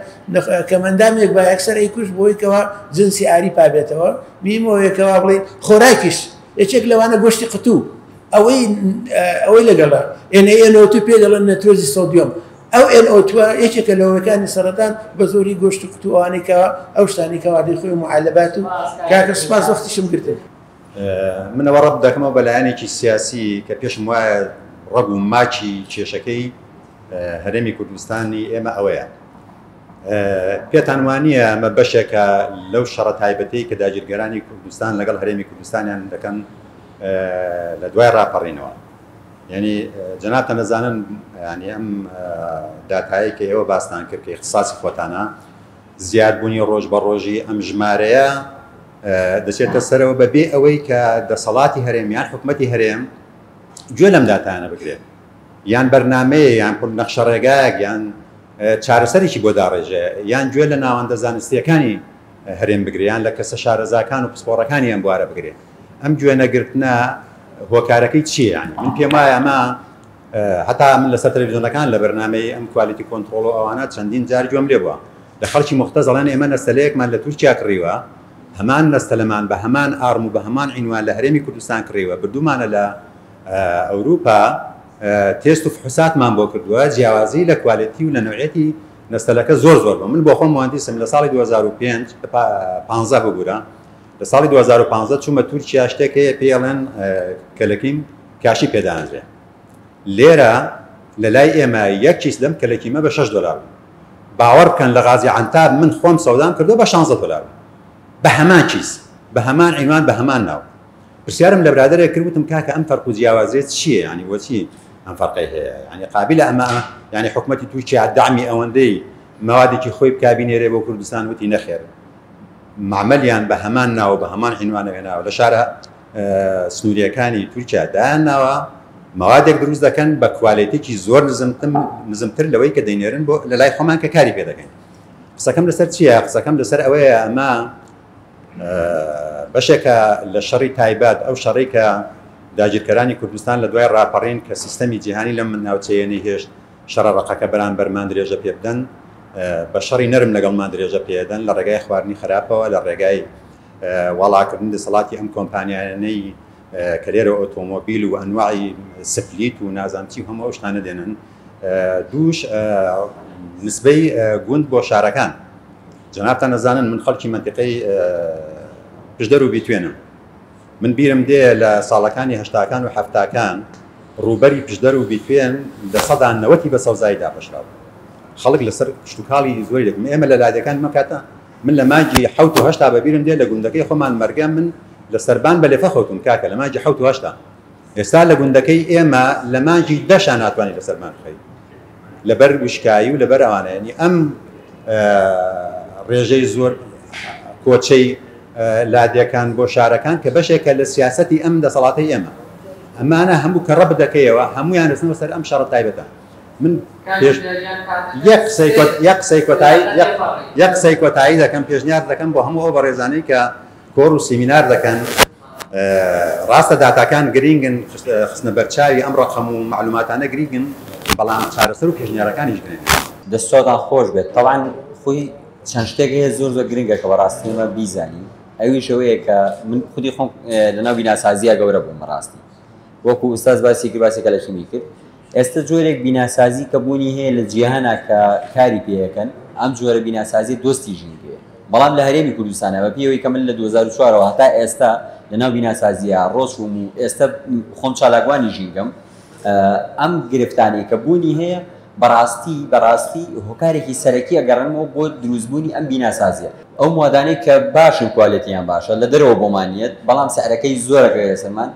کەمەندامێک با یەکسەر ئەیکوش بۆی کەوا جنسی ئاری پابێتەوە بیمەوەیەکەوا بڵێ خۆراکیش یەکێک لەوانە گۆشتی قوتوو ئەوەی لەگەڵە NaNO2 پێ دەڵێن نەترۆزی سۆدیۆم ئەو NO2 یەکێکە لەوەکانی سەرەتان بە زۆری گۆشتی قوتووانێکەوە ئەو شتانی کەوادی خۆی معالەبات و کاکە سوپاس وەختیشم گرتن. منەوە ڕەت دەکەمەوە بەلایەنێکی سیاسی کە پێشم وایە ڕەگ و ماچی کێشەکەی هەرێمی کوردستانی ئێمە ئەوەیە. پێتان وانییە ئەمە بەشێکە لەو شەڕە تایبەتەی کە داگیرگەرانی کوردستان لەگەڵ هەرێمی کوردستانیان دەکەن لە دوای ڕاپەڕینەوە. یعنی جەنابتە نەزانن ینی ئەم داتایی کە ئێوە باستان کرد کە اختصاصی خۆتانە زیادبوونی ڕۆژ بە ڕۆژی ئەم ژمارەیە دەچێتە سەرەوە بەبێ ئەوەی کە دەسەڵاتی هەرێم یان حکومەتی هەرێم گوێ لەم داتانە بگرێت یان بەرنامەیە یان نەخشە ڕێگایەک یان چارەسەرێکی بۆ داڕێژێ یان گوێ لە ناوەندە زانستیەکانی هەرێم بگریان لە کەسە شارەزاکان و پسپۆڕەکانی ئەم بوارە بگرێت. ئەم گوێ نەگرتنە هۆکارەکەی چییە؟ من پێم وایە ئەمە هەتا من لەسەر تەلەڤیزیۆنەکان لە بەرنامەی ئەم کوالیتی کۆنتڕۆڵ و ئەوانە چەندین جار گوێم لێ بووە لە خەڵکی مختەزەڵێن ئێمە نەستەلەیەکمان لە تورکیا کڕیوە هەمان نەستەلەمان بە هەمان ئارم و بە هەمان عینوان لە هەرێمی کوردستان کڕیوە بردومانە لە ئەوروپا تێست و فحوساتمان بۆ کردووە جیاوازی لە کوالیتی و لە نوعێتی نەستەلەکە زۆر بوو. من بۆ خۆم مهندسم لە ساڵی 2015 ببوورە لە ساڵی 2015 چوومە تورکیا شتێک هەیە پێڵێن کەلەکیم کاشی پێدانرێ لێرە لە لای ئێمە یەک کیس لەم کەلەکیمە بە $6 باوەڕ بکەن لە غازی عنتاب من خۆم سەودام کردو بە $16 بە هەمان کیس بە هەمان عینوان بە هەمان ناو. پرسیارم لە برادەرێک کردوتم کاکە ئەم فەرق و جیاوازیت چییە؟ ینی وەچی ئەم فەرقی هەیە ینی قابلە ئەمە ینی حکومەتی تورکیا دامی ئەوەندەی موادێکی خۆی بکابینێرێ بۆ کوردستان وتی نەخێر معمەلیان بە هەمان ناو بە هەمان عینوانەوێناوە لە شارە سنووریەکانی تورکیا دایانناوە موادێک دروست دەکەن بە کوالیتێکی زۆر نزمتر لەوەی کە دەینێرن بۆ لە لای خۆمان کە کاری پێ دەکەین. قسەکەم لەسەر چییە؟ قسەکەم لەسەر ئەوەیە ئەمە بەشێکە لە شەڕی تایبەت ئەو شەڕی کە داگیرکەرانی کوردستان لە دوای ڕاپەڕین کە سیستەمی جیهانی لەم ناوچەیەنی هێشت شەڕە ڕقەکە بەرامبەرمان درێژە پێ بدەن بە شەڕی نەرم لەگەڵمان درێژە پێدەن لە ڕێگای خواردنی خراپەوە لە ڕێگای وەڵاکردن دەسەڵاتی ئەم کۆمپانیانەی کە لێرە ئۆتۆمۆبیل و ئەنواعی سفلیت و نازانتی و هەموو شتانە دێنن دووش نسبەی گوند بۆ شارەکان. جەنابتان نەزانن من خەڵکی منتیقەی پشدەر و بیتوێنم من بیرم دێ لە ساڵەکانی هەشتاکان و هەفتاکان ڕووبەری پشدەر و بیتوێن لە سەدان 90 بە سەوزایی دابەشراوە خەڵک لەسەر شتوکاڵی زۆری دەکەم ئێمە لە لادەکان مەکاتە من لە ماجی 7 و 8 بەبیرم دێ لە گوندەکەی خۆمان مەرگەم من لە سەربان بە لێفە خەوتم کاکە لە ماجی 7 و 8 ئێستا لە گوندەکەی ئێمە لە ماجی 10 ناتوانانی لە سەرمان بخەی لەبەر وشکایی و لەبەر ئەوانە ینی ئەم ڕێژەی زۆر کۆچەی لادیەکان بۆ شارەکان کە بەشێکە لە سیاسەتی ئەم دەسەڵاتی ئێمە ئەمانە هەموو کە ڕەب دەکەیەوە هەمویان دەستنەوە سەر ئەم شەڕە تایبەتە. من یەک قسەی کۆتایی دەکەم پێشنیار دەکەم بۆ هەموو ئەو بەڕێزانەی کە کۆڕ و سیمینار دەکەن ڕاستە داتاکان گرنگن خستنە بەرچاوی ئەم ڕەقەم و معلوماتانە گرنگن بەڵام چارەسەر و پێشنیارەکانیش گرنگن. دەستۆتان خۆش بێت طبعاً خۆی چەند شتێک هەیە زۆر گرنگە کە بەڕاستی ئێمە بیزانی ئەویش ئەوەیە کە من خودی خۆم لەناو بیناسازیە گەورە بووم بەڕاستی وەکو ئوستاز باسی کەلەشمی کرد ئێستا جۆرێک بیناسازی کە بوونی هەیە لە جیهانە کە کاری پێەکەن ئەم جۆرە بیناسازی دۆستی ژین پێ بەڵام لە هەرێمی کوردستانە بە پێوەی کە من لە 2004ەوە هەتا ئێستا لەناو بیناسازیە ڕۆژوم و ئێستا خۆم چالاکوانی ژینگەم ئەم گرفتانەی کە بوونی هەیە بەڕاستی هۆکارێکی سەرەکی ئەگەڕنەوە بۆ دروستبوونی ئەم بیناسازیە ئەو موادانەی کە باشن کوالیتیان باشە لە دەرەوە بۆمانیت بەڵام سعرەکەی زۆرەکە سەرمان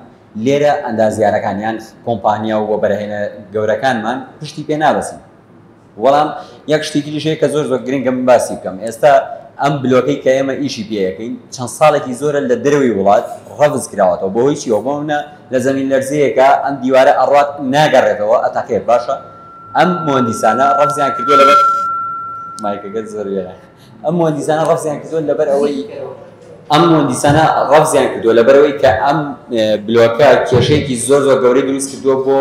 لێرە ئەندازیارەکانیان کۆمپانیا و بۆ بەرهێنە گەورەکانمان پشتی پێ نابەسن. وەڵام یەک شتێکی دیشەیە کە زۆر گرنگە من باسی بکەم ئێستا ئەم بلۆکەی کە ئێمە ئیشی پێەکەین چەند ساڵێکی زۆرە لە دەروی وڵات ڕەڤز کراوەتەوە بۆ هیچی ئەوبوونە لە زەمین لەرزەیەکە ئەم دیوارە ئەڕات ناگەڕێتەوە ئەتاقێت باشە ئەم مهندسانە ڕەفزیان کردووە لەبەر مایکەکەت زۆر وێرە ئەم مهندسانە ڕەفزیان کردووە لەبەر ئەوەی کە ئەم بلۆکە کێشەیەکی زۆر گەورەی دروست کردووە بۆ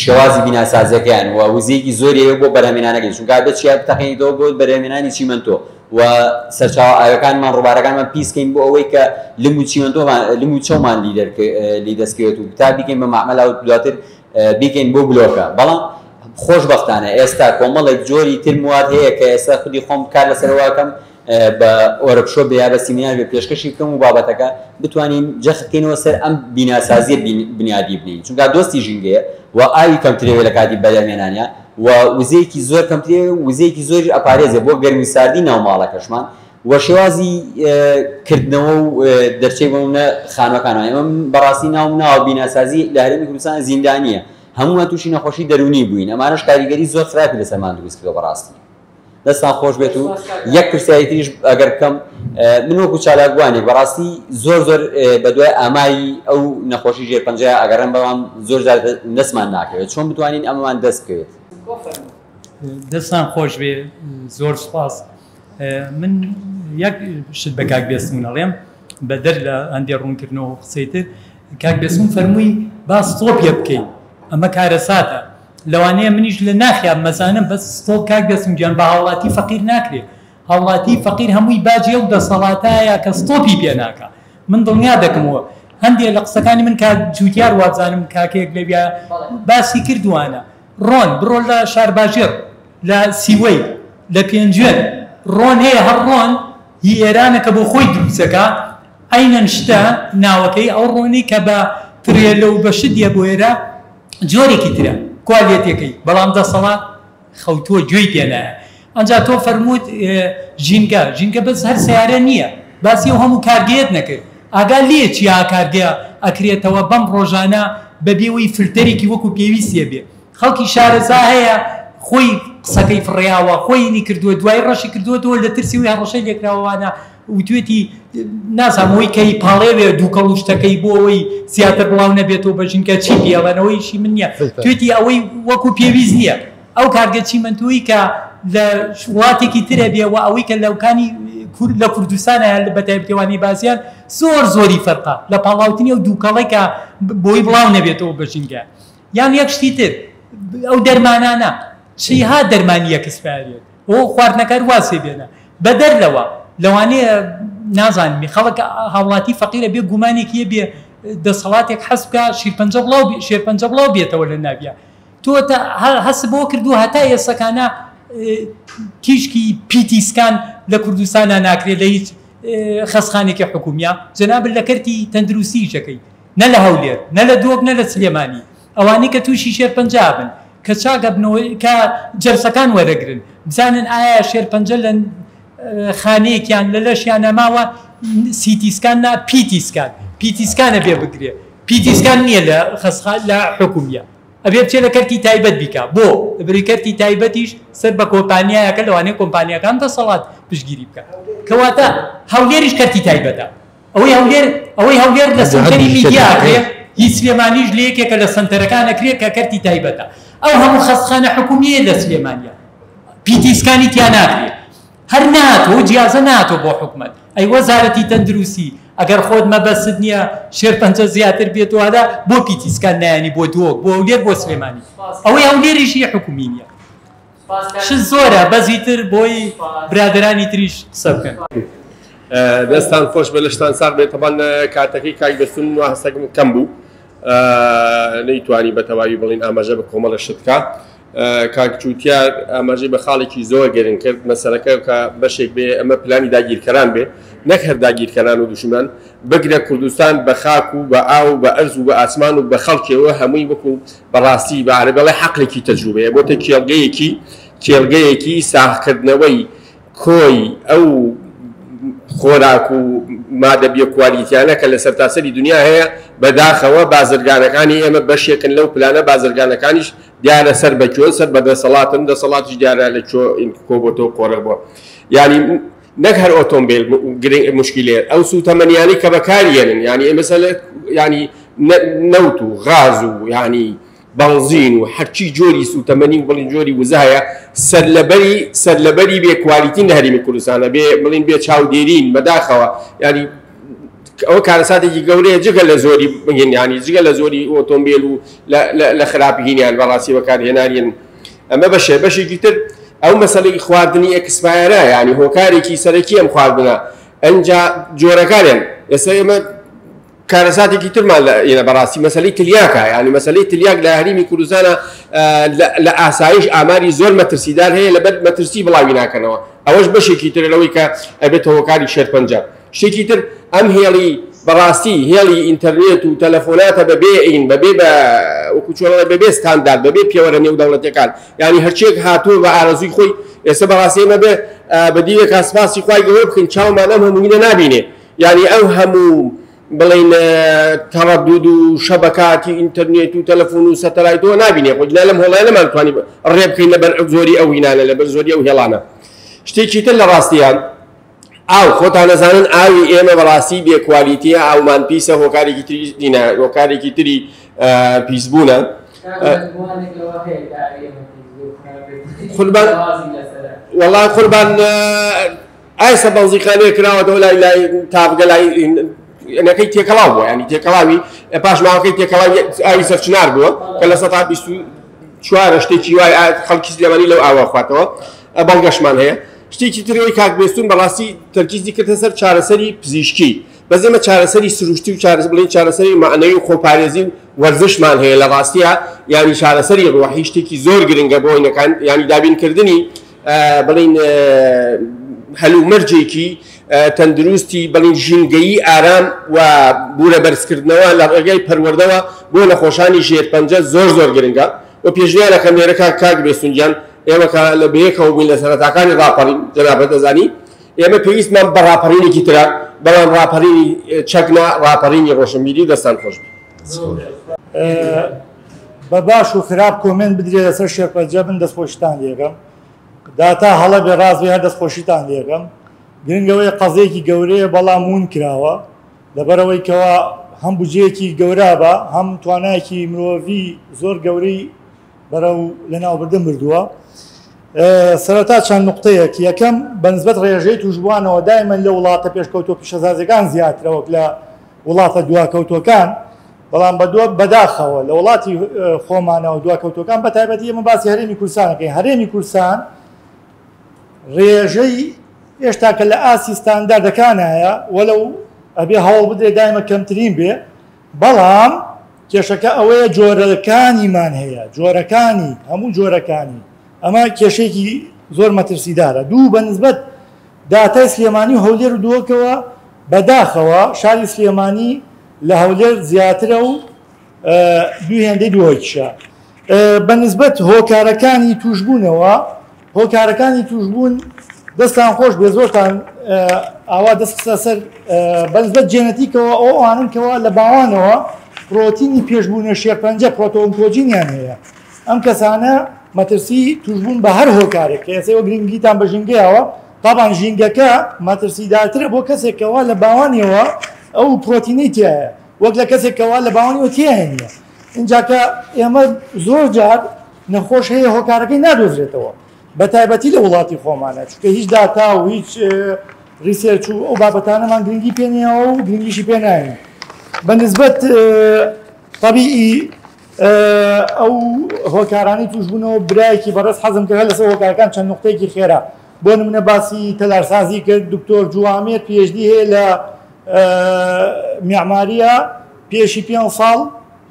شێوازی بیناسازیەکەیان و وزەیەکی زۆری بۆ بەرهەمێنانەکەی چونکە بە چیا بتەقێنیتەوە بۆ بەرهەمێنانی چیمەنتۆ و سەرچاوە ئاوەکانمان ڕووبارەکانمان پیسکەین بۆ ئەوەی کە لم و چۆمان لی دەستکەوێت و تا بیکەین بە معاملە و دواتر بیکەین بۆ بلۆکە. بەڵام خۆشبەختانە ئێستا کۆمەڵێک جۆری تر مواد هەیە کە ئێستا خودی خۆم کار لەسەرواکەم بە ئۆرەکشۆ بیا بە سیمینار بێ پێشکەشی بکەم و بابەتەکە بتوانین جەخکەینەوە سەر ئەم بیناسازیە بنیادی بنین، چونکە دۆستی ژینگەیە و ئاوی کەمترێوە لە کاتی بەدەمێنانە و وزەیەکی زۆر کەمترێ وزەیەکی زۆری ئەپارێزێ بۆ گەرمی ساردی ناو ماڵەکەشمان و شێوازی کردنەوە و دەرچەی بۆمە خانوەکانەوە ئێمە بەڕاستی ناوە بیناسازی لە هەرێمی کوردستان زیندانیە، هەمووان تووشی نەخۆشی دەرونی بووین، ئەمانەش کاریگەری زۆر خراپی لەسەرمان دروست کردەوە بەڕاستی. دەستان خۆش بێت و یەک پرسیاری تریش ئەگەر بکەم، من وەکو چالاکوانێک بەڕاستی زۆر بە دوای ئامایی ئەو نەخۆشی ژێرپەنجەیە ئەگەڕێن بەوان زۆر جار دەستمان ناکەوێت، چۆن بتوانین ئەمەمان دەست بکەوێت؟ دەستان خۆش بێ، زۆر سوپاس. من یەک شت بە کاک بێسمون ئەڵێم بە دەر لە ئەندێ ڕوونکردنەوە قسەی تر، کاک بێسمون فەرمووی با ستۆپیە بکەین، ئەمە کارە ساتە. لەوانەیە منیش لە ناخیان مەزانم بەس ستۆپ کاک بێسم گیان بە هاوڵاتی فەقیر ناکرێت. هاوڵاتی فەقیر هەمووی باجێ و دەسەڵاتایە کە ستۆپی پێ ناکە. من دڵنیا دەکەمەوە هەندێک لە قسەکانی من کات جوتیار وابزانم کاکەیەک لەبیا باسی کردوانە، ڕۆن بڕۆ لە شارباژێر، لە سیوەی، لە پێنجێر ڕۆن هەیە، هەر ڕۆن هی ئێرانە کە بۆ خۆی دروستەکە ئەینەن شتە ناوەکەی ئەو ڕۆنی کە بە ترێلە و بە شتیە بۆ ئێرە جۆرێکی ترە کوالێتەکەی، بەڵام دەسەڵات خەوتووە گوێی پێنایە. ئەنجا تۆ فەرمووت ژینگە بەس هەر سیارە نییە، باسی ئەو هەموو کارگەیەت نەکرد، ئاگا لێ چیا کارگەیە ئەکرێتەوە بەم ڕۆژانە بەبێەوەی فلتەرێکی وەکو پێویستیە بێ. خەڵکی شارەزا هەیە خۆی قسەکەی فڕیاوە، خۆینی کردووە، دوای ڕەشی کردووەەوە لە ترسیوی هەڕەشەی لێکراوانە وتوێتی نازانەوەی کەی پاڵێوێ دووکەڵ و شتەکەی بۆ ئەوەی زیاتر بڵاو نەبێتەوە بە ژینکە چی پێڵەنەوەیشی من نییە، توێتی ئەوەی وەکو پێویست نییە. ئەو کارگە چیمەندووی کە لە وڵاتێکی ترە بێەوە ئەوەی کە لەوکانی لە کوردستانە بە تایبەتێوانی بازیان زۆری فەرقا لە پاڵاوتنی ئەو دووکەڵی کە بۆی بڵاو نەبێتەوە بە ژینگە. یان یەک شتی تر ئەو دەرمانانە چیها دەرمانی یەکسپارێت ئەو خواردنەکە واسێ بێنە بە دەرلەوە لەوانەیە نازانمی خەڵک هاوڵاتی فەقیرە بێ گومانێکیە بێ دەسەڵاتێک حەسبکە شێرپەنجە بڵاو بێتەوە لە ناویە. تۆ هەست بۆ کردو هەتا ئێسەکانە تیشکی پیتیسکان لە کوردستانە ناکرێت لە هیچ خەسخانێکی حکومیە، جەنابن لە کەرتی تەندروستیشەکەی نە لە هەولێر نە لە دۆک نە لە سلێمانی، ئەوانەی کە تووشی شێرپەنجە بن کە چاکە بنەوەی کە جەرسەکان وەرەگرن بزانن ئایا شێرپەنجە لە خانەیەکیان لە لەشیان نەماوە سیتیسکان نا پیتیسکانە بێ بگرێ، پیتیسکان نییە لە خەسخان لە حکومیە، ئەبێ بچێ لە کەرتی تایبەت بیکە بۆ بری کەرتی تایبەتیش سەر بە کۆمپانیایەکە لەوانەیە کۆمپانیەکان دەسەڵات پشتگیری بکە. کەواتە هەولێریش کەرتی تایبەتە، ئەوەی هەولێر لە سنتەری میدیاکرێ هیچ سلێمانیش لە یەکێکە لە سنتەرەکانەکرێت کە کەرتی تایبەتە. ئەو هەموو خەسخانە حکومیە لە سلێمانیە پیتیسکانی تیا ناکرێت، هەر ناتۆ جیازە ناتۆ بۆ حکومەت. ئەی وەزارەتی تەندروستی ئەگەر خۆت مەبەست نییە شێرپەنجە زیاتر بێتوانە بۆ پیتیسکان نایانی بۆ دۆک بۆ هەولێر بۆ سلێمانی، ئەوەی هەولێریشی حکومی نییە. ش زۆرە بەزیتر بۆی برادرانی تریش قسە بکەن. دەستان خۆش بە لەشتان ساق بێت تەبان کاتەکەی کاک بەستون و هەستێکم کەم بوو نەیتوانی بە تەواوی بڵین ئاماژە بە کۆمەڵە شتکە. کاک جوتیار ئاماژەی بە خاڵێکی زۆر گەرن کرد مەسەلەکە کە بەشێک بێ ئەمە پلانی داگیرکەران بێ نەک هەر داگیرکەران و دوشمن بگرە کوردستان بە خاک و بە ئاو بە ئەرز و بە ئاسمان و بە خەڵکیەوە هەمووی وەکو بەڕاستی بە عەرەبی حەقلێکی تەجروبەیە بۆتە کێڵگەیەکی ساختکردنەوەی کۆی ئەو خۆراک و مادە بیۆکوالیتیانە کە لە سەرتاسەری دنیا هەیە بەداخەوە بازرگانەکانی ئێمە بەشێکن لەو پلانە بازرگانەکانیش دیارە سەر بەکوێ سەر بە دەسەڵاتیش دیارە لە کۆبۆتەوە قۆڕە بووە. یعنی نەک هەر ئۆتۆمبیل مشکلێ ئەو سوتەمەنیانی کە بەکارێنن ینی مەسەلە ینی نەوت و غاز و ینی بەنزین و هەرچی جۆری سوتەمەنی و بڵین جۆری وزە هەیە سەرلەبەری بێ کوالیتین لە هەرێمی کوردستانە بێ بڵین بێ چاودێرین بەداخەوە ینی ئەوە کارەساتێکی گەورەیە جگە لە زۆری بگین ینی جگە لە زۆری ئۆتۆمبیل و لە خراپهینیان بەڕاستی بەکارهێنانیان ئەمە بەشێکی تر ئەو مەسەلەی خواردنی ئەکسپایرە ینی هۆکارێکی سەرەکی ئەم خواردنە ئەنجا جۆرەکانیان ئێستا ئێمە کارەساتێکی ترمان لە بەڕاستی مەسەلەی تلیاکە ینی مەسەلەی تلیاک لە هەرێمی کوردستانە لە ئاسایش ئاماری زۆر مەترسیدار هەیە لەبەر مەترسی بڵاوی ناکەنەوە ئەوەش بەشێکی تر لەوەی کە ئەبێت هۆکاری شێرپەنجە شتێکی تر ئەم هێڵی بەڕاستی هێڵی ئینتەرنێت و تەلەفۆناتە بەبێ ئین بەبێ بە وەکوچۆڵە بەبێ ستاندارد بەبێ پێوەرە نێو دەوڵەتەکان ینی هەرچێک هاتووە بە ئارەزوی خۆی ئێستا بەڕاستی ئێمە بێ بەدیوێک ئاسپاسی خوای گەورە بکەین چاومان ئەم هەمووینە نابینێ ینی ئەو هەموو بڵین تەڕەدود و شەبەکاتی ئینتەرنێت و تەلەفۆن و سەتەلایتەوە نابینێ خۆ لەم هەڵایە نەمانتوانی ڕێ بکەین لەبەر زۆری ئەو هینانە لەبەر زۆری ئەو هێڵانە شتێکی تر لە ڕاستیان ئاو خۆتان نەزانن ئاوی ئێمە بەڕاستی بێکوالیتیە ئاومان پیسە هۆکارێکی تری دینە هۆکارێکی تری پیسبوونە قوربان وەڵای قوربان ئایسە بەڵزیخانەیە کراوەتەوە لای تابگە لای ئەنەکەی تێکەڵاو بووە ینی تێکەڵاوی پاش ماوەکەی تێکەڵاوی ئاوی سەرچنار بووە کە لە 24 شتێکی وای خەڵکی سلێمانی لەو ئاوا خواتەوە بەڵگەشمان هەیە شتێکی ترەوەی کاک بێستون بەڕاستی تەرکیزی کردە سەر چارەسەری پزیشکی بەس ئێمە چارەسەری سروشتی و بڵین چارەسەری معنەوی و خۆپارێزی و وەرزشمان هەیە لە ڕاستیە ینی چارەسەری ڕوحی شتێکی زۆر گرنگە بۆ ئەوەکان ینی دابینکردنی بڵین هەلومەرجێکی تەندروستی بڵین ژینگەیی ئارام و بورە بەرزکردنەوە لە ڕێگەی پەروەردەوە بۆ نەخۆشانی ژێرپەنجە زۆر گرنگە و پێشنیارەکەم لێرە کاک بێستونجان ئێمە لە بەیەکەوە بووین لە سەرەتاکانی ڕاپەڕین جەنابەت دەزانی ئێمە پێویستمان بە ڕاپەڕینێکی ترە بەڵام ڕاپەڕینی چەکنە ڕاپەڕینی ڕۆشنبیری و دەستان خۆش بە باش و خراپ کۆمنت بدرێت لەسەر شێرپەنجە من دەستخۆشیتان لێگەم داتا هەڵە بێ ڕازێ هەر دەستخۆشیتان لێگەم گرنگەوەی قەزەیەکی گەورەیە بەڵام مون کراوە لەبەرەوەی کەەوە هەم بجەیەکی گەورە بە هەم توانایەکی مرۆڤی زۆر گەورەی بەرەو لەناوبردن بردووە سەرەتا چەند نقطەیەک یەکەم بەنسبەت ڕێژەی توشبووانەوە دایمەن لە وڵاتە پێشکەوتۆ پیشەسازەکان زیاترەوە لە وڵاتە دواکەوتۆکان بەڵام بەداخەوە لە وڵاتی خۆمانەوە دواکەوتۆکان بە تایبەتی ئێمە باسی هەرێمی کوردستانەکەی هەرێمی کوردستان ڕێژەی هێشتا کە لە ئاسی ستانداردەکانایە وەلەو ئەبێ هەوڵ بدرێ دایمە کەمترین بێ بەڵام کێشەکە ئەوەیە جۆرەکانیمان هەیە جۆرەکانی هەموو جۆرەکانی ئەمە کێشێکی زۆر مەترسیدارە دوو بەنسبەت داتای سلێمانی و هەولێر و دووەکەوە بەداخەوە شاری سلێمانی لە هەولێر زیاترە و دوو هێندەی دووەکیشە بەنسبەت هۆکارەکانی توشبوونەوە هۆکارەکانی توشبوون دەستان خۆش بێ زۆرتان ئاوا دەستخستە سەر بەنسبەت جێنەتیکەوە ئەو ئەوانن لە باوانەوە پرۆتینی پێشبوونە شێرپەنجە پرۆتۆنکۆجینیان هەیە ئەم کەسانە مەترسی توشبوون بە هەر هۆکارێک کە ئێستا گرنگیتان بە ژینگەیەوە تابان ژینگەکە مەترسیدارترە بۆ کەسێکەوە لە باوانیەوە ئەو پرۆتینی تایە وەک لە کەسێکەوە لە باوانیەوە تێهێنیە اینجاکە ئێمە زۆر جار نەخۆش هەیە هۆکارەکەی نادۆزرێتەوە بە تایبەتی لە وڵاتی خۆمانە چونکە هیچ داتا و هیچ ریسێرچ و ئەو بابەتانەمان گرنگی پێنیەوە و گرنگیشی پێناوین بەنسبەت طبیعی ئەو هۆکارانی توشبوونەوە برایەکی بەڕێز حەزم کرد لەسەر هۆکارەکان چەند نقطەیەکی خێرا بۆ نمونە باسی تەلارسازی کرد دکتۆر جوامێر PhD هەیە لە میعماریە پێشی 5 ساڵ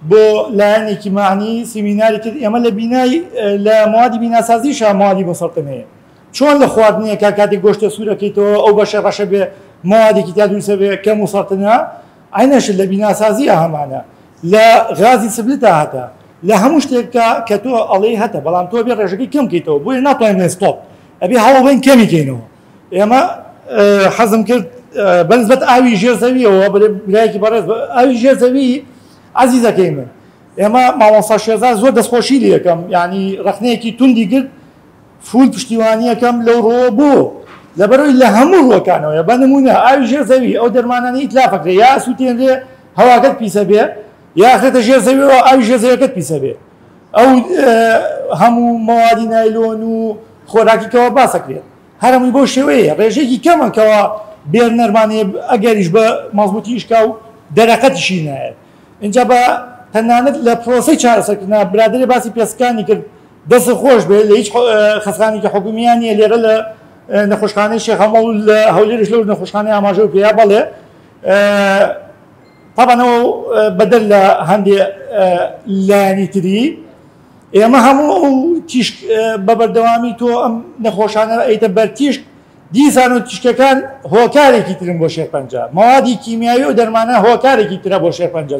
بۆ لایەنێکی معنی سیمیناری کرد ئێمە لە بینای لە موادی بیناسازیشە موادی مسەڵتن هەیە چۆن لە خواردنیەکە کاتێک گۆشتە سوورەکەیتەوە ئەو بەشە ڕەشە بێ موادێکی تا دروستە بێ کە مسەڵتنە عینەشت لە بیناسازیە هەمانە لە غازی سبلتە هەتە لە هەموو شتێکە کە تۆ ئەڵێ هەتە بەڵام تۆ بێ ڕێژەکەی کەم بکەیتەوە بۆیە ناتوانین لە ستۆپ ئەبێ هەوڵ کەمی کەینەوە ئێمە حەزم کرد بەنسبەت ئاوی ژێرزەویەوە برایەکی بەڕێز ئاوی ژێرزەوی عزیزەکەی من ئێمە مامۆستا شێرزاد زۆر دەستخۆشی لێ یەکەم ینی ڕخنەیەکی توندی کرد فول پشتیوانیەکەم لەو ڕۆ بۆ لەبەرەوەی لە هەموو ڕۆکانەوە بە نمونە ئاوی ژێرزەوی ئەو دەرمانانی ئیتلافەکرێ یا سووتێنرێ هەواکەت پیسە بێ یا خێتە ژێرزەویەوە ئاوی ژێرزەویەکەت پیسە بێ ئەو هەموو مەوادی نایلۆن و خۆراکیکەوە باسەکرێت هەرمووی بۆ شێوەیە ڕێژێکی کەمەکەوە بێر نەرمانەیە ئەگەریش بە مەزبوطیشکا و دەرەقەتیشی نایێت اینجا بە تەنانەت لە پرۆسەی چارەسەرکردنا برادری باسی پێسەکانی کرد دەست خۆش بێت لە هیچ خەسخانێکی حکومیان نیە لێرە لە نەخۆشخانەی شێخ هەمەڵ لە هەولێرش لەو نەخۆشخانەی ئاماژە و پێیا بەڵێ طبعاًەوە بەدەر لە هەندێک لایەنی تری ئێمە هەموو ئەو تیشک بە بەردەوامی تۆ ئەم نەخۆشانە ئەیتە بەرتیشک دیسان و تیشکەکان هۆکارێکی ترن بۆ شێرپەنجە ماوادی کیمیایی و دەرمانە هۆکارێکی ترە بۆ شێرپەنجە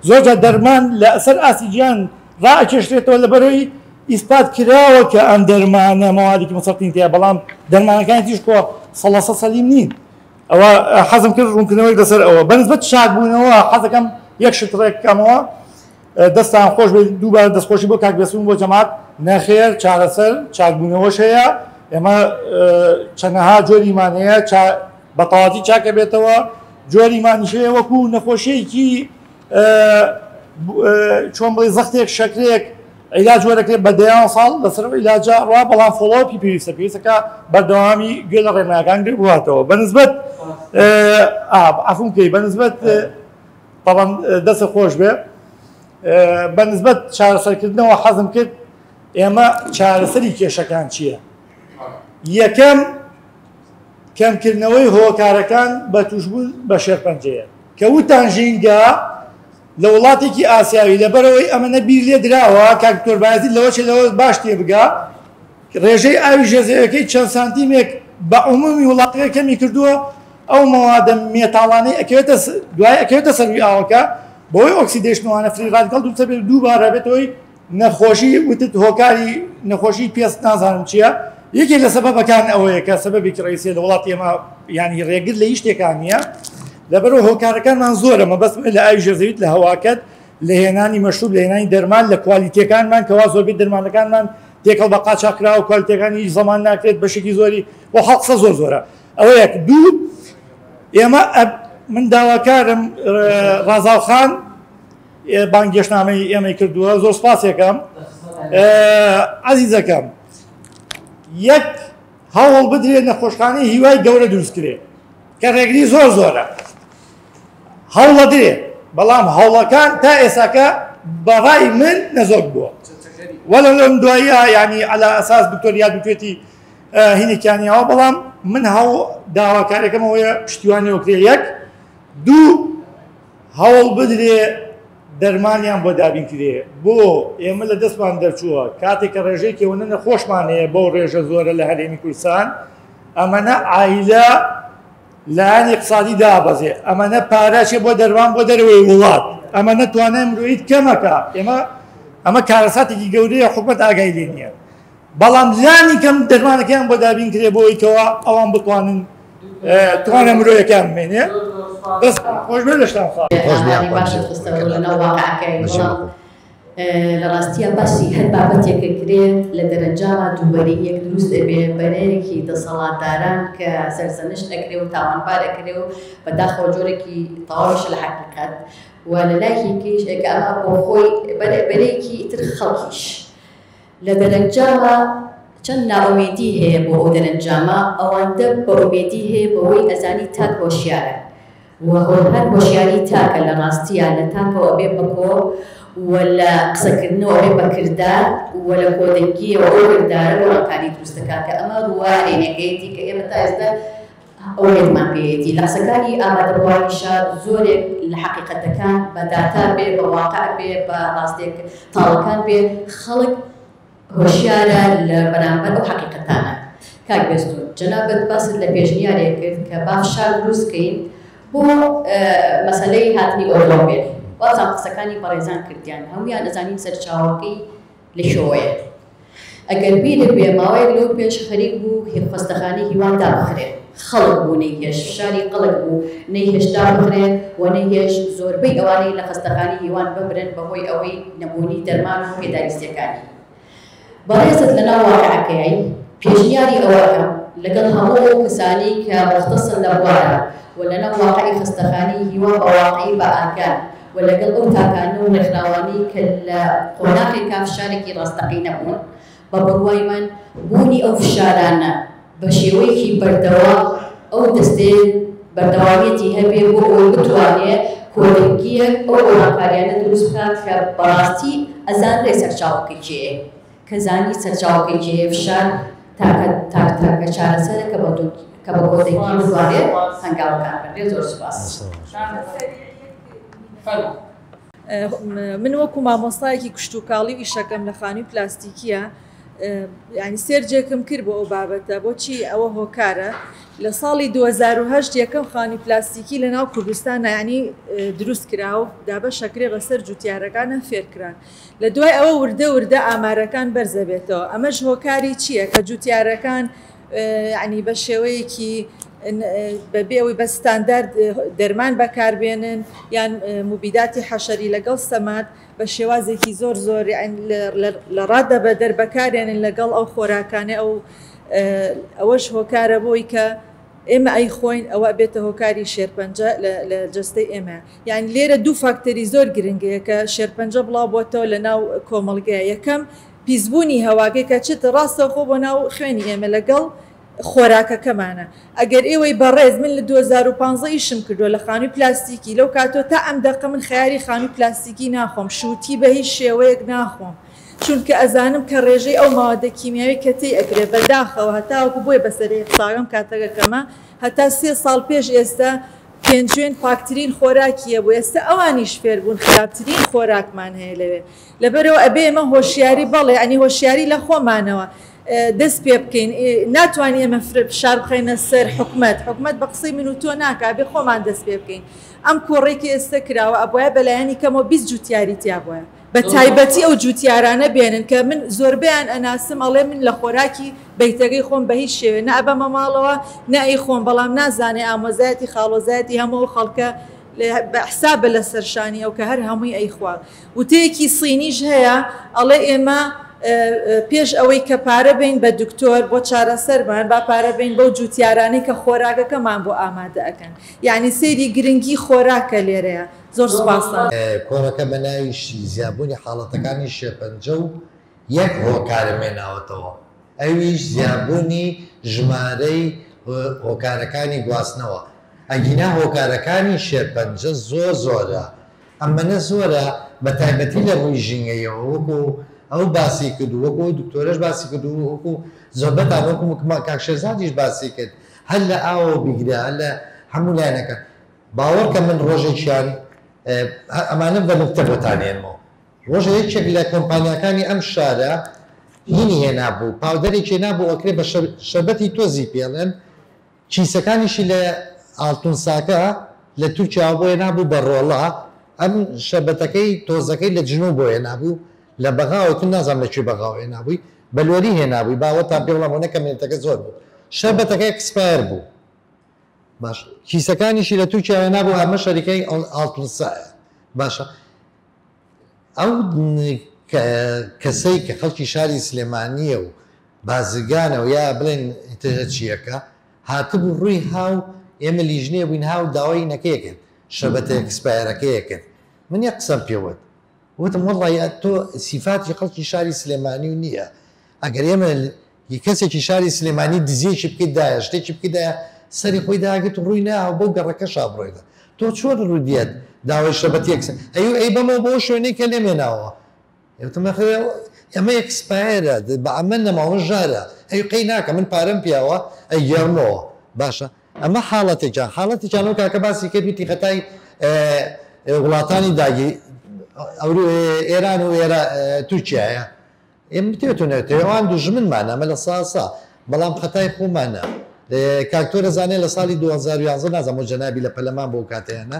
زۆرجار دەرمان لە ئەسەر ئاسی گیان ڕائکێشرێتەوە لەبەرەوەی ئیسپات کراوە کە ئەم دەرمانە ماوادێکی مەسەڵتین تیا بەڵام دەرمانەکانی تیشکۆ سەڵەسە سەلیم نین ئەوە حەزم کرد ڕوونکردنەوەی لەسەر ئەوە بەنسبەت شاکبوونەوە حەزەکەم یەک شتڕێکەکەمەوە دەستان خۆش بێت دووبارە دەستخۆشی بۆ کاکبێسوون بۆ جەماعەت نەخێر چارەسەر چاکبوونەوەش هەیە ئێمە چەندەها جۆریمان هەیە بەتەواتی چاکە بێتەوە جۆریمانیش هەیە وەکو نەخۆشیەکی چۆن بڵێ زەختێک شەکرێک عیلاج وەرەکرێت بە دەیان ساڵ لەسەر عیلاجە ڕوا بەڵام فۆڵۆپی پێویستەکە بەردەوامی گوێ لە ڕێنمایەکان بواتەوە بەنسبەت عەفوم بکەی بەنسبەت طبعاً دەست خۆش بێ بەنسبەت چارەسەرکردنەوە حەزم کرد ئێمە چارەسەری کێشەکان چییە؟ یەکەم کەمکردنەوەی هۆکارەکان بە توشبوون بە شێرپەنجەیە کە وتان ژینگە لە وڵاتێکی ئاسیاوی لەبەرەوەی ئەمەنە بیر لێ دراوە کاکتۆر بایەتی لەوەچێ لەوە باش تێ بگا ڕێژەی ئاوی ژێزەکەی چەند سانتیمێک بە عمومی وڵاتەکە کەمی کردووە ئەو مەوادە مێتاڵانەی دوای ئەکەوێتە سەروی ئاوەکە بۆی ئۆکسیدێشنوانە فری ڕادیکال دووسە بێت دووبارە بێتەوەی نەخۆشی وتت هۆکاری نەخۆشی پێست نازانم چییە یەکێک لە سەبەبەکان ئەوەیە کە سەبەبێکی ڕئیسیە لە وڵاتی ئێمە ینی ڕێگر لە هیچ شتێکان نییە لەبەرەوە هۆکارەکانمان زۆرە مەبەست لە ئاوی ژێرزەویت لە هەواکەت لە هێنانی مەشروب لە هێنانی دەرمان لە کوالیتیەکانمان کەوا زۆربەی دەرمانەکانمان تێکەڵ بە قاچاکرا و کوالیتیەکانی هیچ زەمان ناکرێت بەشێکی زۆری بۆ حەقسە زۆرە ئەوە یەک دوو ئێمە من داواکارم ڕازاوخان بانگێشتنامەی ئێمەی کردووە زۆر سپاسێکم عەزیزەکەم یەک هەوڵ بدرێت نەخۆشخانەی هیوای گەورە دروستکرێت کە ڕێگری زۆرە هەوڵە درێت بەڵام هەوڵەکان تا ئێساکە بەڕای من نەزۆک بووە وەلە لەم دواییە ینی عەلا ئەساس دکتۆریا بکوێتی هینێکیانیەوە بەڵام من داواکارێکەم ئەوەیە پشتیوانیەوە کرێ یەک دوو هەوڵ بدرێ دەرمانیان بۆ دابین کرێ بۆ ئێمە لە دەستمان دەرچووە کاتێک کە ڕێژەیەکەوە نەخۆشمان هەیە بۆ ڕێژە زۆرە لە هەرێمی کوردستان ئەمەنە عایلە لایەنی اقتصادی دابەزێ ئەمەنە پارەچێ بۆ دەرمان بۆ دەروەوەی وڵات ئەمەنە توانای مرۆییت کەمەکە ئەمە کارەساتێکی گەورەیە حکومەت ئاگای لێ نییە بەڵام لانی کەم دەرمانەکەیان بۆ دابین کرێ بۆی کەەوە ئەوان بتوانن توانە مرۆیەکان بمێنێ دەست خۆش بێ لە شتان باشت خستەوە لەناو واقعەکەی لە ڕاستیە باسی هەر بابەتێکە کرێت لە دەرەنجامە دووبەرەیەک دروست دەبێ بەرەیەکی دەسەڵاتداران کە سەرسەنشت ئەکرێ و تاوانبار ئەکرێ و بەداخەوە جۆرێکی تەواویش لە حەقیقەت و لە لایەکێکیش ئەگە ئەمە بۆ خۆی بەرەیەکی تر خەڵکیش لە دەرەنجامە چەند ناوەمێدی هەیە بۆ ئەو دەرەنجامە ئەوەندە بە ئومێدی هەیە بەوەی ئەزانی تاک هۆشیارە و هەر هۆشیاری تاکە لە ڕاستیە لە تاکەوە بێ بەکۆ ولا قسەکردنەوە بێ بە کردار ولا کۆدەنگیەوە ئەو کردارە بۆ ڕەنکاری دروستەکە کە ئەمە ڕوانێنەکەیەتی کە ئێمە تا ئێستا ئەو لێمان پێیەتی لە قسەکانی ئامادەبووانیشە زۆرێک لە حەقیقەتەکان بە داتا بێ بە واقع بێ بە ڕاستێک تاڵەکان بێ خەڵک هۆشیارە لە بەرامبەر ئەو حەقیقەتانە کاک بێستون جەنابەت باست لە پێشنیارێک کرد کە باششار دروستکەین بۆ مەسەلەی هاتنی ئۆتۆمبیل وازان قسەکانی بەڕێزان کردیان هەمویان ئەزانین سەرچاوەکەی لە شۆوەیە ئەگەر بیرە بێ ماوەیەک لەو پێش خەریک بوو خۆستەخانەی هیوان دابخرێت خەڵک بوو نەیهێش شاری قەڵک بوو نەیهێش دابخرێت و نەیهێش زۆربەی ئەوانەی لە خەستەخانەی هیوان ببرن بەهۆی ئەوەی نەبوونی دەرمان و پێداویستیەکانی بەڕێزت لەناو واقعەکەی پێشنیاری ئەوەکەم لەگەڵ هەموو کەسانی کە مختصن لە بوارە و لەناو واقعی خەستەخانەی هیوان بە واقعی بە ئاگان و لەگەڵ ئەو تاکانە و نەخراوانی کە لە قۆناغی کافشارێکی ڕاستەقی نەبوون بە بڕوای من بوونی ئەو فشارانە بە شێوەیەکی بەردەوام ئەو دەستێ بەردەوامیەتی هەبێ بۆ ئەوەی بتوانێت کۆدەنگیەک ئەو ئۆڵاکاریانە دروست بکات کە بەڕاستی ئەزانرێ سەرچاوەکەی چێ کە زانی سەرچاوەکەی هێفشار تاکە چارەسەرە کە بە کۆتێکی بوارێت هەنگاوەکان بێت. زۆر سوپاس. من وەکو مامۆستایەکی کشتتوکاڵی و ئیشەکەم لە خانووی پلاستیکیە ینی سێرجێکم کرد بۆ ئەو بابەتە بۆچی ئەوە هۆکارە لە ساڵی 2010 یەکەم خانی پلاستیکی لە ناو کوردستان ینی دروست کرا و دابە شەکرێ بەسەر جوتیارەکانە فێرکران لە دوای ئەوە وردە ئامارەکان بەرزە بێتەوە. ئەمەش هۆکاری چییە کە جوتیارەکان ینی بە شێوەیەکی بەبێ ئەوی بە ستاندارد دەرمان بەکاربێنن یان موبیداتی حەشەری لەگەڵ سەمات بە شێوازێکی زۆر لە ڕادە بە دەربەکارێنن لەگەڵ ئەو خۆراکانە ئەوەش هۆکارە بۆی کە ئێمە ئەی خۆین ئەوە بێتە هۆکاری شێرپەنجە لە جستەی ئێمە. یان لێرە دوو فاکتەری زۆر گرنگەیە کە شێرپەنجە بڵاو بۆتەوە لە ناو کۆمەڵگەیە. یەکەم پیسبوونی هەواگەی کە چێتە ڕاستە خۆ بۆ ناو خوێنی ئێمە لەگەڵ خۆراکەکەمانە. ئەگەر ئێوەی بەڕێز من لە 2015 ئیشم کردو لە خانووی پلاستیکی لەو کاتۆ تا ئەم دەقە من خیاری خانووی پلاستیکی ناخۆم شووتی بە هیچ شێوەیەک ناخۆم چونکە ئەزانم کە ڕێژەی ئەو ماوەدە کیمیاوی کە تێی ئەگرێ بەداخەوە هەتاوەکو بۆی بەسەری قساوم کاتەکەکەمە هەتا 3 ساڵ پێش ئێستا پێنجوێن پاکترین خۆراکیە بۆ ئێستا ئەوانیش فێر بوون خراپترین خۆراکمان هەیە لەوێ. لەبەرەوە ئەبێ ئەمە هۆشیاری بەڵێ ئەنی هۆشیاری لە خۆمانەوە دەست پێ بکەین ناتوانین ئێمە فشار بخەینە سەر حکومەت بە قسەی من و تۆ ناکا بێ خۆمان دەست پێ بکەین. ئەم کۆڕێکی ئێستا کراوە ئەبواە بەلایانی کەمەوە 20 جوتیاری تیا بووە بە تایبەتی ئەو جوتیارانە بێنن کە من زۆربیان ئەناسم ئەڵێ من لە خۆراکی بەیتەکەی خۆم بە هیچ شێوێ نە ئەبەمە ماڵەوە نائی خۆم بەڵام نازانێ ئامۆزایەتی خاڵۆزایەتی هەموو خەڵکە بە حسابە لە سەرشانی ئەو کە هەر هەمووی ئەیخوا. وتەیەکی سینیش هەیە ئەڵێ ئێمە پێش ئەوەی کە پارە بین بە دکتۆر بۆ چارەسەرمان با پارە بین بەو جوتیارانەی کە خۆراکەکەمان بۆ ئامادە ئەەکەن. یعنی سێری گرنگی خۆراکە لێرەیە. زۆر سپاسان. کۆڕەکە بە ناویشی زیابوونی حاڵەتەکانی شێرپەنجە و یەک هۆکارە مێناوەتەوە ئەویش زیابوونی ژمارەی هۆکارەکانی گواستنەوە. ئەگینا هۆکارەکانی شێرپەنجە زۆرە ئەمەنە زۆرە بە تایبەتی لە ڕووی ژینگەیەوە وەکو ئەو باسی کردو وەکو دکتۆرەش باسی کردو وەکو زۆربەتان وەکو کاکشێزادیش باسی کرد هەر لە ئاوە بیگرە هەر لە هەموو لایەنەکە باوەڕکە من ڕۆژێکیان ئەمانە بە نوکتە بۆتانێنمەوە ڕۆژە یەکێک لە کۆمپانیەکانی ئەم شارە هینی هێنابوو پاودەرێکی نابوو ئەکرێ بە شەربەتی تۆزی پێڵێن چیسەکانیشی لە ئاڵتونساکە لە تورکیا بۆیە نابوو بە ڕۆڵا ئەم شەربەتەکەی تۆزەکەی لە جنوب بۆیە نابوو لە بەغاوتون نازانم لەکوێ بەغاو هێنابووی بەلوەری هێنابووی باوە تا پێ وڵامەوە کەمێنێتەکە زۆر بوو شەربەتەکەی ئەکسپایر بوو باش کیسەکانیشی لە تورکیا هێنابوو ئەمە شەریکەی ئاڵتونسایە باشە ئەو کەسەی کە خەڵکی شاری سلێمانیە و بازرگانەوە یا بڵێن چیەکە هاتبوو ڕووی هاو ئێمە لیژنێ بووین هاو داوای نەکەیەکرد شەربەتە ئەکسپایرەکەیەکرد من یە قسەم پێوت وتم وڵڵی تۆ سیفاتی خەڵکی شاری سلێمانی و نییە ئەگەر ئێمە کەسێکی شاری سلێمانی دزیەکی بکەیتدایە شتێکی بکەدایە سەری خۆی داگەت ڕووی ناوە بۆ گەڕەکە شابڕۆیدا تۆ چۆن ڕوودیت داوای شەربەتی ئەی بەمەوە بۆ شوێنەی کە لێمێناوە ئەمە ئەکسپایرە بە ئەمە نەماوە ژارە ئەی قەی ناکە من پارەم پیاوە ئەی گەڕمەوە باشە ئەمە حاڵەتێکجان حاڵەتێکجان و کاکە باسی کردوی خەتای وڵاتانی داگی ئێران و تورکیایە ئێمە تێتونێتەوەوان دوژمنمان ئەمە لە ساسا بەڵام خەتای خۆمانە کاکتۆرە زانێ لە ساڵی 2011 نازەم و جەنابی لە پەلەمان بۆ کاتەیانە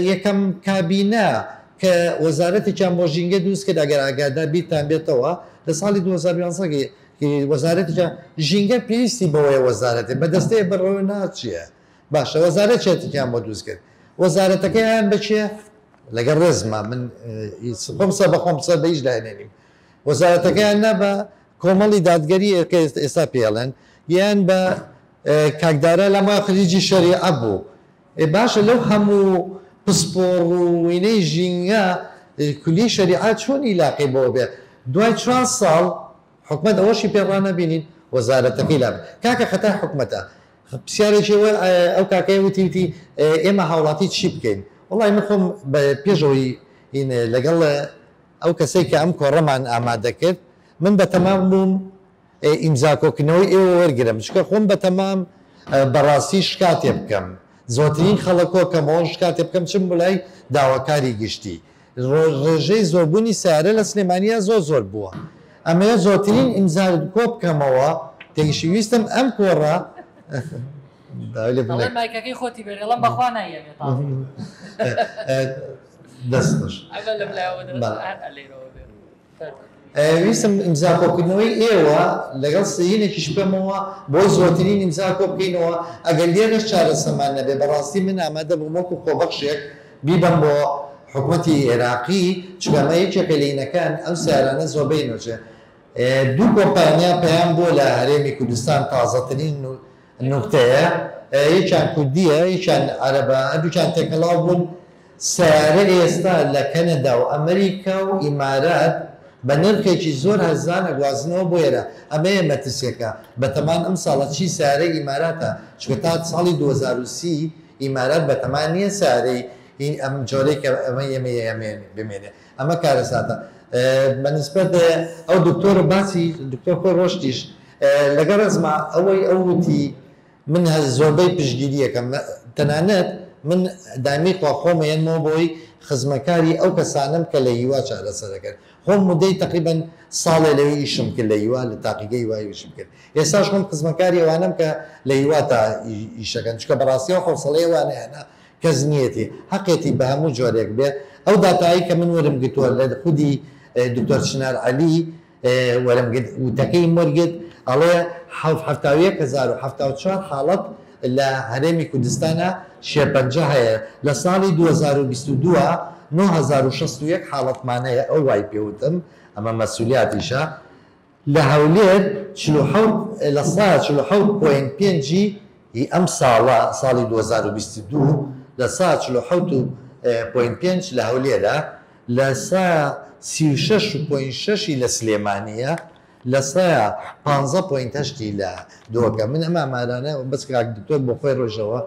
یەکەم کابینە کە وەزارەتێکیان بۆ ژینگە دروست کرد ئەگەر ئاگادار بیرتان بێتەوە لە ساڵی 2011 وەزارەتێکیان ژینگە پێویستی بەوەیە وەزارەتێ بەدەستەیە بەڕەوە ناچیە باشە وەزارەت چێتێکیان بۆ دروست کرد وەزارەتەکەیان بچێ لەگەڵ ڕێزمە من خۆمسە بە خۆمسە بە هیچ داێنێنیم وەزارەتەکەیان نە بە کۆمەڵی دادگەری ئێستا پێڵێن یان بە کاکدارە لەما خریجی شەریعە بوو باشە لەو هەموو پسپۆڕ و وینەی ژینگە کولی شەریعات چۆن ئیلاقی بۆ بێ دوای 4 ساڵ حکومەت ئەوەشی پێڕانە بینین وەزارەتەکەی لا کاکە خەتا حکومەتە پرسیارێکی ئەو کاکەی وتی ئێمە هاوڵاتی چی بکەین وڵی من خۆم پێشەوەی لەگەڵ ئەو کەسێک کە ئەم کۆڕەمان ئامادە کرد من بە تەمام بووم ئیمزاکۆکردنەوەی ئێوە وەرگرم چکە خۆم بە تەمام بەڕاستی شکاتێ بکەم زۆرترین خەڵکۆکەمەوە شکاتێ بکەم چم بڵای داواکاری گشتی ڕێژەی زۆربوونی سیارە لە سلێمانیا زۆر بووە ئەمەیە زۆرترین ئیمزار کۆ بکەمەوە تێگەشتویستم ئەم کۆڕە مایکەکەی خۆتی بێڵم بەخوا نایەوێت دەستش ویستم ئیمزاکۆکردنەوەی ئێوە لەگەڵ سینێکیش بکەمەوە بۆی زۆرترین ئیمزاکۆ بکەینەوە ئەگەر لێرەش چارەسەمان نەبێ بەڕاستی من ئامادە بووم وەکو خۆبەخشێک بیبەم بۆ حکوومەتی عێراقی چگەمە یەکێکە لینەکان ئەم سیارانە زۆربەی نوۆچێ دوو کۆمپانیا پەیام بۆ لە هەرێمی کوردستان تازەترین نوکتەیە یەکیان کوردیە یەکیان عەرەبە هەردووکیان تێکەڵاو بوون سیارە ئێستا لە کەنەدا و ئەمریکا و ئیمارات بە نرخێکی زۆر هەزان ئەگوازنەوە بۆ ئێرە ئەمە مەترسێکە بەتەمان ئەم ساڵە چی سیارەی ئیماراتە چکە تا ساڵی 2030 ئیمارات بەتەمان نییە سیارەی ئەم جۆرەی کە ئەمە بمێنێ ئەمە کارەساتە بەنسبەت ئەو دکتۆرە باسی دکتۆر خۆ ڕۆشتیش لەگەڵ ڕزما ئەوەی ئەو وتی من زۆربەی پشتگیریەکەم تەنانەت من دامی خۆمەیەنەوە بۆی خزمەکاری ئەو کەسانم کە لە هیوا چارەسەرەکرد خۆم مدەی تقریبا ساڵێ لەوی ئیشم کرد لە هیوا لە تاقیگەی وایشم کرد ئێستاش خۆم خزمەکاری ئەوانم کە لە هیوا تا ئیشەکەن چکە بەڕاستیەوە خۆسەڵەی وانەیەنە کەس نیەتی حەقێتی بە هەموو جۆرێک بێ ئەو داتایی کە من وەرم گرتووە لە خودی دکتۆر چنار عەلی وەرم وتەکەی وەرگرت ئەڵێ 1970 حاڵەت لە هەرێمی کوردستانە شێرپەنجە هەیە لە ساڵی 2022 1961 حاڵەتمانەیە ئەو وای پێوتم ئەمە مەسئولیاتیشە لە هەولێر 47.5 ئەم ساڵی 2022 لە 47.5 لە هەولێرە لە 36.6 لە سلێمانیە لە 15.8 لە دۆکە من ئەمە ئامارانە بەس دکتۆر بۆ خۆی ڕۆژەوە